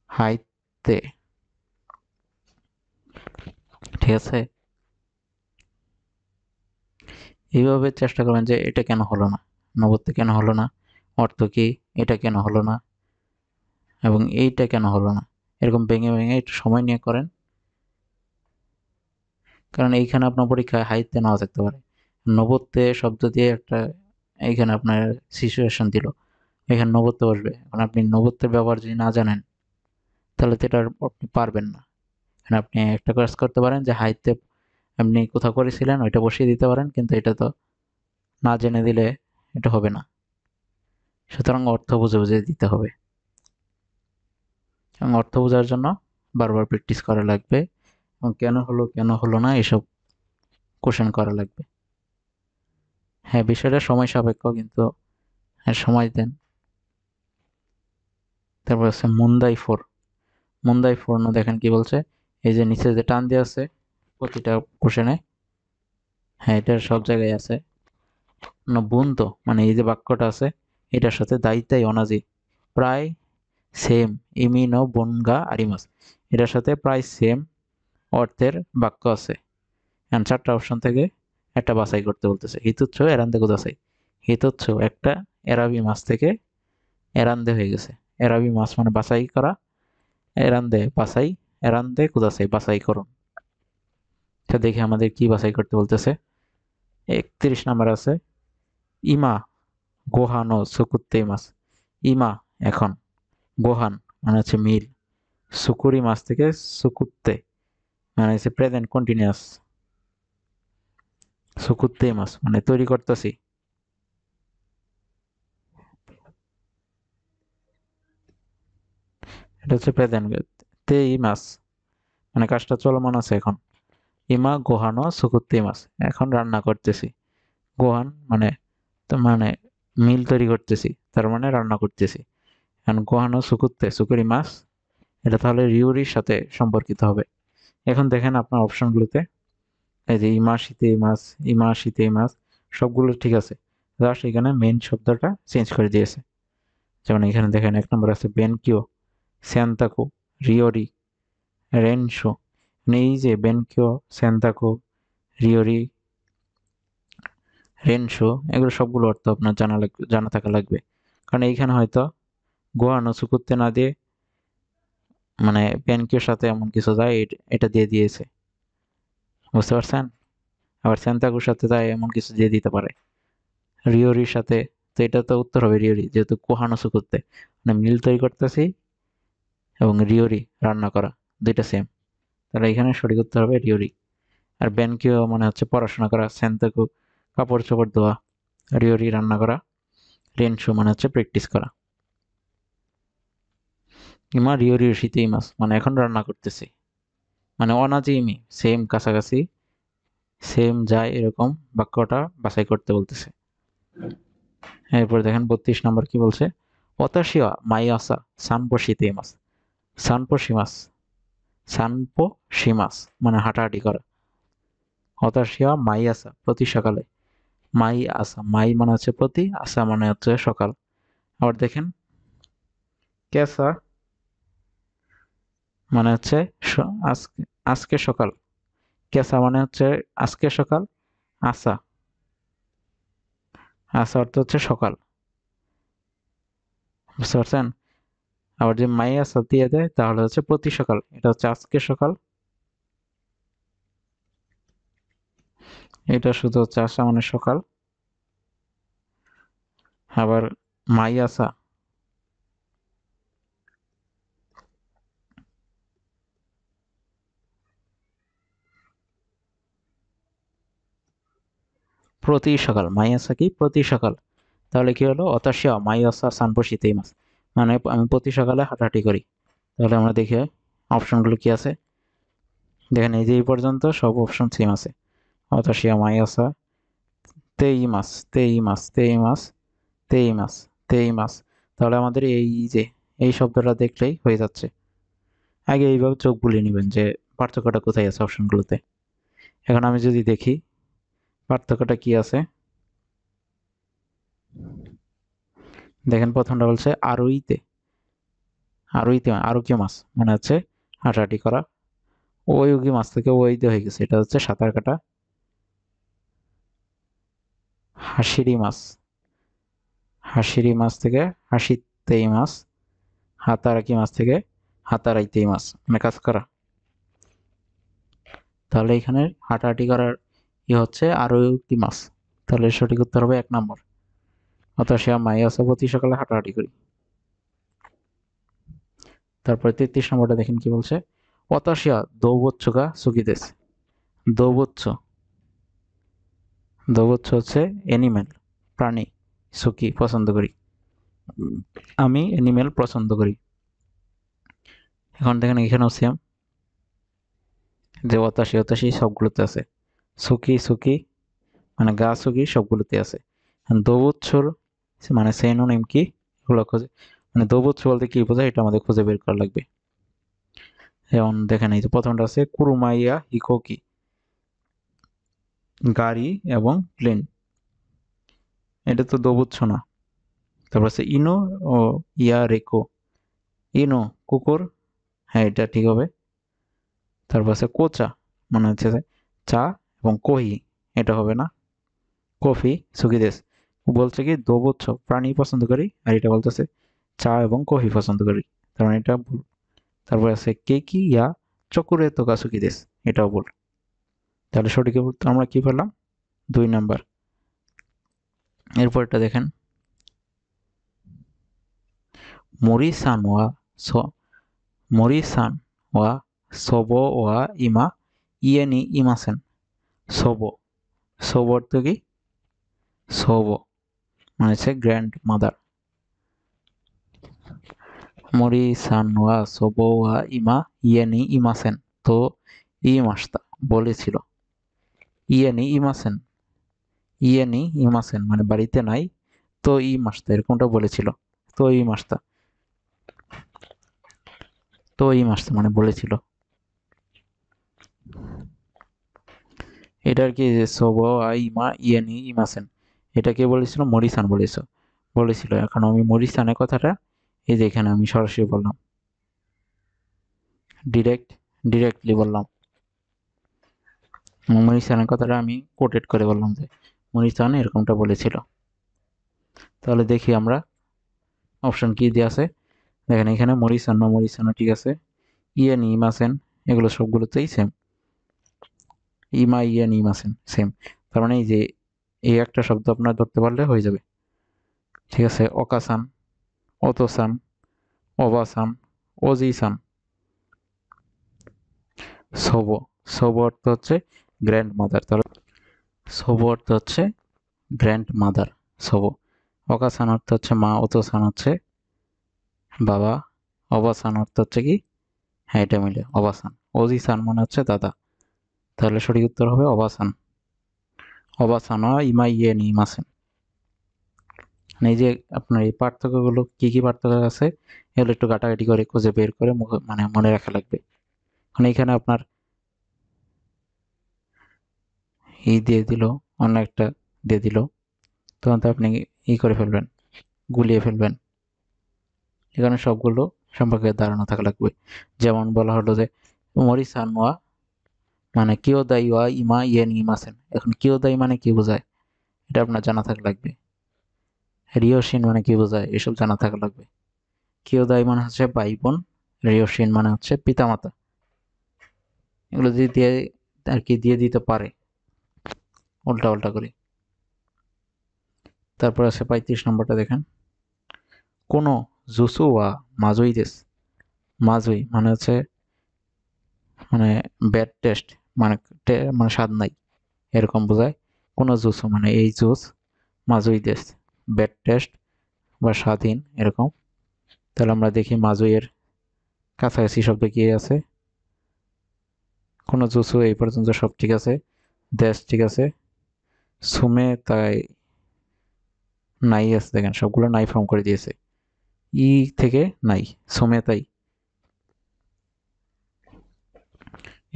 [SPEAKER 1] হাইতে। ঠিক আছে, এইভাবে চেষ্টা করবেন যে এটা কেন হলো না, নবত্তে কেন হলো না, অর্থ কি, এটা কেন হলো না, এবং এইটা কেন হলো না, এরকম ভেঙে ভেঙে একটু সময় নিয়ে করেন। কারণ এইখানে আপনার পরীক্ষায় হাইতে নাও থাকতে পারে। নবত্তে শব্দ দিয়ে একটা এইখানে আপনার সিচুয়েশন দিল, এখানে নবত্ব বসবে, এখন আপনি নবত্বের ব্যবহার যদি না জানেন তাহলে তো এটা আপনি পারবেন না। এখন আপনি একটা কাজ করতে পারেন যে হাইতে আপনি কোথাও করেছিলেন ওইটা বসিয়ে দিতে পারেন, কিন্তু এটা তো না জেনে দিলে এটা হবে না। সুতরাং অর্থ বুঝে বুঝে দিতে হবে, এবং অর্থ বোঝার জন্য বারবার প্র্যাকটিস করা লাগবে, এবং কেন হলো না এসব কোশ্চেন করা লাগবে। হ্যাঁ বিষয়টা সময় সাপেক্ষ, কিন্তু হ্যাঁ সময় দেন। তারপর আছে মুন্দাই ফোর, মুন্দাই ফোর না, দেখেন কি বলছে, এই যে নিচে যে টান দিয়ে আছে প্রতিটা কোশ্চেনে, হ্যাঁ এটা সব জায়গায় আছে না। বুনতো মানে এই যে বাক্যটা আছে এটার সাথে দাইতাই অনাজি প্রায় সেম, ইমিনো বনগা আরিমাস, এটার সাথে প্রায় সেম অর্থের বাক্য আছে। এখন 4টা অপশন থেকে একটা বাছাই করতে বলতেছে। হিতুচ্ছ এরান্দে কুদাসাই, হিতুচ্ছ একটা এরাবি মাছ থেকে এরান্দে হয়ে গেছে, এরাবি মাছ মানে বাছাই করা, এরান্দে বাছাই, এরান্দে কুদাসাই বাছাই করুন। এটা দেখে আমাদের কি বাছাই করতে বলতেছে। 31 নাম্বার আছে, ইমা গোহানো সুকুত্তে মাছ, ইমা এখন, গোহান মানে হচ্ছে মিল, সুকুরি মাছ থেকে সুকুত্তে মানে হচ্ছে প্রেজেন্ট কন্টিনিউয়াস, সুকুত্তে মাছ মানে তৈরি করতেছি। এটা হচ্ছে প্রেজেন্ট, তেই মাছ মানে কাজটা চলমান আছে এখন। ইমা গোহানো সুকুত্তে মাছ, এখন রান্না করতেছি। গোহান মানে তো মানে মিল তৈরি করতেছি, তার মানে রান্না করতেছি। এখন গোহানো সুকুত্তে সুকুরি মাছ, এটা তাহলে রিউরির সাথে সম্পর্কিত হবে। এখন দেখেন আপনার অপশনগুলোতে এই যে ইমা শীতে মাছ, ইমা শীতে মাছ সবগুলো ঠিক আছে, জাস্ট এখানে মেন শব্দটা চেঞ্জ করে দিয়েছে। যেমন এখানে দেখেন 1 নম্বর আছে বেনকিও, স্যান্তাকো, রিওরি, রেনশো। মানে এই যে বেনকিও, স্যান্তাকো, রিওরি, রেনশো এগুলো সবগুলো অর্থ আপনার জানা থাকা লাগবে। কারণ এইখানে হয়তো গোয়া নসু করতে না দিয়ে মানে বেনকিওর সাথে এমন কিছু যায় এটা দিয়ে দিয়েছে, বুঝতে পারছেন। আবার স্যান্তাকোর সাথে যায় এমন কিছু দিয়ে দিতে পারে, রিওরির সাথে। তো এটা তো উত্তর হবে রিওরি, যেহেতু কোহানসু করতে মানে মিল তৈরি করতেছি, এবং রিওরি রান্না করা, দুইটা সেম। তাহলে এখানে সঠিক উত্তর হবে রিওরি। আর বেনকিও মানে হচ্ছে পড়াশোনা করা, স্যান্তাকু কাপড় চোপড় ধোয়া, রিওরি রান্না করা, রেনশু মানে হচ্ছে প্র্যাকটিস করা। ইমা রিওরি শীতে মাছ মানে এখন রান্না করতেছি, মানে অনাজিমি সেম কাছাকাছি, সেম যায় এরকম বাক্যটা বাছাই করতে বলতেছে। এরপর দেখেন 32 নম্বর কি বলছে, অতাশিয়া মাই আসা সানপো শীতে মাছ, সানপো শিমাস, সানপো শিমাস মানে হাঁটাহাঁটি করা। হতাশিয়া মাই আসা প্রতি সকালে, মাই আসা, মাই মানে হচ্ছে প্রতি, আসা মানে হচ্ছে সকাল। আবার দেখেন কেসা মানে হচ্ছে আজকে, আজকে সকাল, কেসা মানে হচ্ছে আজকে সকাল, আসা, আসা অর্থ হচ্ছে সকাল, বুঝতে পারছেন। আবার যে মাই আসা দিয়ে দেয় তাহলে হচ্ছে প্রতি সকাল, এটা হচ্ছে আজকে সকাল, এটা শুধু হচ্ছে আসা মানে সকাল। আবার মাই আসা প্রতি সকাল, মাই আসা কি প্রতি সকাল, তাহলে কি হলো অতাশিয়া মাই আসা সানপোশিতেই মাস, মানে আমি প্রতি সকালে হাঁটাহাঁটি করি। তাহলে আমরা দেখি অপশনগুলো কি আছে। দেখেন এই যে এই পর্যন্ত সব অপশন সেম আছে, অতাশিয়া মাই আসা তেই মাস তেই মাস তেই মাস তেই মাস তেই মাস। তাহলে আমাদের এই যে এই শব্দটা দেখলেই হয়ে যাচ্ছে। আগে এইভাবে চোখ বুলিয়ে নেবেন যে পার্থক্যটা কোথায় আছে অপশনগুলোতে। এখন আমি যদি দেখি পার্থক্যটা কি আছে, দেখেন প্রথমটা বলছে আরোইতে, আরোইতে আরোগ্য মাছ মানে হচ্ছে হাঁটাহাঁটি করা, ওয়োগী মাছ থেকে ওইতে হয়ে গেছে, এটা হচ্ছে সাঁতার কাটা। হাসিরি মাছ, হাসিরি মাছ থেকে হাসিতেই মাছ, হাতারাকি মাছ থেকে হাতারাইতেই মাছ মানে কাজ করা। তাহলে এখানে হাঁটাহাঁটি করার হচ্ছে আরোগ্য মাছ, তাহলে সঠিক উত্তর হবে 1 নম্বর, অর্থাৎ সে মাই আছে প্রতি সকালে হাঁটাহাঁটি করি। তারপরে 33 নম্বরটা দেখেন কি বলছে, অতাশিয়া দৌবচ্চকা সুকিদেস, দৌবচ্চ, দৌবচ্চ হচ্ছে অ্যানিমেল প্রাণী, সুকি পছন্দ করি, আমি অ্যানিমেল পছন্দ করি। এখন দেখেন এখানেও সেম, যে অতাশি অতাশি সবগুলোতে আছে, সুকি সুকি মানে গা সুকি সবগুলোতে আছে। দৌবচ্ছর মানে সিনোনিম কি, এগুলো খুঁজে, মানে দৌবচ্চ বলতে কি বোঝায় এটা আমাদের খুঁজে বের করা লাগবে। যেমন দেখেন এই যে প্রথমটা আছে কুরুমাইয়া হিকোকি, গাড়ি এবং প্লেন, এটা তো দোবুচ্ছ না। তারপর আছে ইনো ও ইয়া রেকো, ইনো কুকুর, হ্যাঁ এটা ঠিক হবে। তারপর আছে কোচা মানে হচ্ছে যে চা, এবং কোহি এটা হবে না, কফি সুগিদেস, বলছে কি দোবুচ্ছ প্রাণী পছন্দ করি, আর এটা বলতেছে চা এবং কফি পছন্দ করি, তার মানে এটা ভুল। তারপর আছে কেকি ইয়া চকুরে তোকা সুগিদেস, এটাও ভুল। তাহলে সঠিক উত্তর আমরা কি পেলাম, 2 নাম্বার। এরপরটা দেখেন, মরিসান ওয়া স মরিসান ওয়া সব ওয়া ইমা ইয়েনি ইমাসেন, সব, সব অর্থ কি, সব মানে হচ্ছে গ্র্যান্ড মাদার, মরিসান ওয়া সব ওয়া ইমা ইয়েনি ইমাসেন, তো ই মাসটা বলেছিল, ইয়েনি ইমাসেন, ইয়েনি ইমাসেন মানে বাড়িতে নাই, তো ই মাসটা এরকমটা বলেছিল, তো এই মাসটা, তো এই মাসটা মানে বলেছিল। এটা আর কি যে সোব ইমা ইয়েনি ইমাসেন, এটা কে বলেছিল, মরিসান বলেছিল। এখন আমি মরিসানের কথাটা এই যে এখানে আমি সরাসরি বললাম, ডিরেক্ট ডিরেক্টলি বললাম, মরিসানের কথাটা আমি কোটেড করে বললাম যে মরিসান এরকমটা বলেছিল। তাহলে দেখি আমরা অপশন কি দিয়ে আছে। দেখেন এখানে মরিসান না মরিসানা ঠিক আছে, ইয়েনি ইমাসেন এগুলো সবগুলোতেই সেম, ইমা ইয়েনি ইমাসেন সেম। তার মানে এই যে এই একটা শব্দ আপনার ধরতে পারলে হয়ে যাবে। ঠিক আছে, অকাসান, অতোসান, অবাসান, অজিসান, সোব, সোব অর্থ হচ্ছে গ্র্যান্ড মাদার, তাহলে সোব অর্থ হচ্ছে গ্র্যান্ড মাদার, সোব। অকাসান অর্থ হচ্ছে মা, অতোসান হচ্ছে বাবা, অবাসান অর্থ হচ্ছে কি, হ্যাঁ এটা মিলে অবাসান, অজিসান মানে হচ্ছে দাদা, তাহলে সঠিক উত্তর হবে অবাসান, অবাসান ইমা ইয়ে নি মাসেন। মানে এই যে আপনার এই পার্থক্যগুলো কি কি পার্থক্য আছে এগুলো একটু ঘাটাঘাটি করে খুঁজে বের করে মানে মনে রাখা লাগবে। মানে এখানে আপনার দিয়ে দিল, অন্য একটা দিয়ে দিল, তখন তো আপনি করে ফেলবেন, গুলিয়ে ফেলবেন। এখানে সবগুলো সম্পর্কে ধারণা থাকা লাগবে। যেমন বলা হলো যে মরিসান ওয়া মানে কিয়োদাই ওয়া ইমা ইয়েন ইমাসেন, এখন কিয়োদাই মানে কি বোঝায় এটা আপনার জানা থাকা লাগবে, রিওশিন মানে কি বোঝায় এসব জানা থাকা লাগবে। কিয়োদাই মানে হচ্ছে ভাই বোন, রিয়োশিন মানে হচ্ছে পিতামাতা। এগুলো যদি দিয়ে আর কি দিয়ে দিতে পারে উল্টা উল্টা করে। তারপর আছে 35 নম্বরটা দেখেন, কোনো জুসু ওয়া মাজুই দেস। মাজুই মানে হচ্ছে মানে ব্যাড টেস্ট, মানে মানে স্বাদ নাই এরকম বোঝায়। কোনো জুসু মানে এই জুস, মাজুই দেস ব্যাড টেস্ট বা স্বাদহীন এরকম। তাহলে আমরা দেখি মাজুইয়ের কাছাকাছি শব্দ কি আছে। কোনো জুসু এই পর্যন্ত সব ঠিক আছে, দেশ ঠিক আছে, সুমে তাই নাই আছে, দেখেন সবগুলো নাই ফর্ম করে দিয়েছে। ই থেকে নাই, সুমে তাই,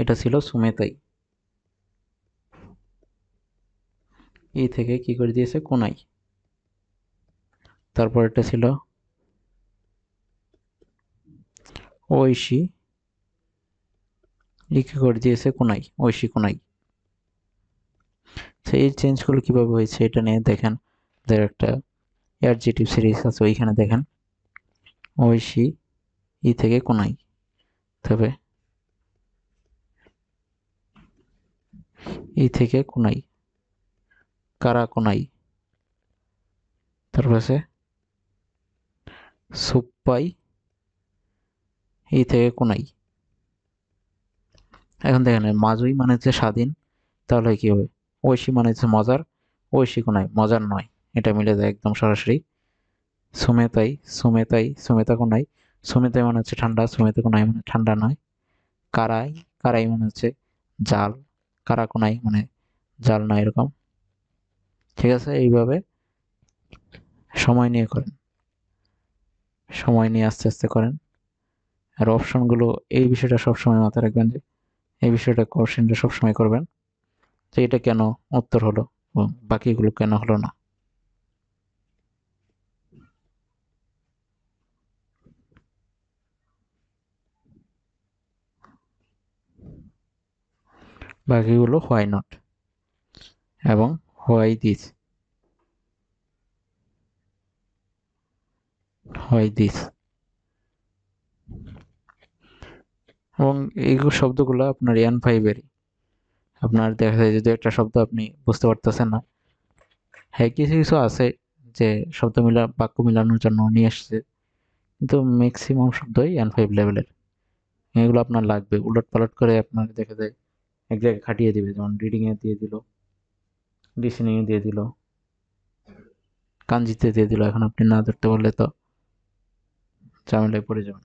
[SPEAKER 1] এটা ছিল সুমে তাই। ই থেকে কি করে দিয়েছে, কোনাই। তারপর এটা ছিল ঐশী, ই কি করে দিয়েছে, কোনাই, ঐশী কোনাই। এই চেঞ্জগুলো কিভাবে হয়েছে এটা নিয়ে দেখেন, এদের একটা অ্যাডজেক্টিভ সিরিজ আছে ওইখানে দেখেন, ঐশী ই থেকে কোনাই, তবে ই থেকে কোনাই, কারা কোনাই। তারপর আছে সুপ্পাই ই থেকে কোনাই। এখন দেখেন মাজুই মানে হচ্ছে স্বাধীন, তাহলে কি হবে, ঐশী মানে হচ্ছে মজার, ঐশী কোনাই মজার নয়, এটা মিলে যায় একদম সরাসরি। সুমেতাই, সুমেতাই সুমেতা কোনাই, সুমেতাই মানে হচ্ছে ঠান্ডা, সুমেতা কোনাই মানে ঠান্ডা নয়। কারাই, কারাই মানে হচ্ছে জাল, কারা কোনাই মানে জাল না এরকম। ঠিক আছে, এইভাবে সময় নিয়ে করেন, সময় নিয়ে আস্তে আস্তে করেন। আর অপশনগুলো, এই বিষয়টা সবসময় মাথায় রাখবেন যে এই বিষয়টা কোশ্চেনটা সবসময় করবেন যে এটা কেন উত্তর হলো এবং বাকিগুলো কেন হলো না। বাকিগুলো হোয়াই নট এবং হোয়াই দিস, হোয়াই দিস। এবং এইগুলো শব্দগুলো আপনার এন ফাইভেরই। আপনার দেখা যায় যদি একটা শব্দ আপনি বুঝতে পারতেছেন না, হ্যাঁ কিছু কিছু আছে যে শব্দ মিলা বাক্য মিলানোর জন্য নিয়ে এসছে, কিন্তু ম্যাক্সিমাম শব্দই এন ফাইভ লেভেলের। এগুলো আপনার লাগবে, উলট পালট করে আপনার দেখা যায় এক জায়গায় খাটিয়ে দিবে, যেমন রিডিং এ দিয়ে দিল, লিসেনিং এ দিয়ে দিল, কাঞ্জিতে দিয়ে দিল, এখন আপনি না ধরতে পারলে তো ঝামেলায় পড়ে যাবেন।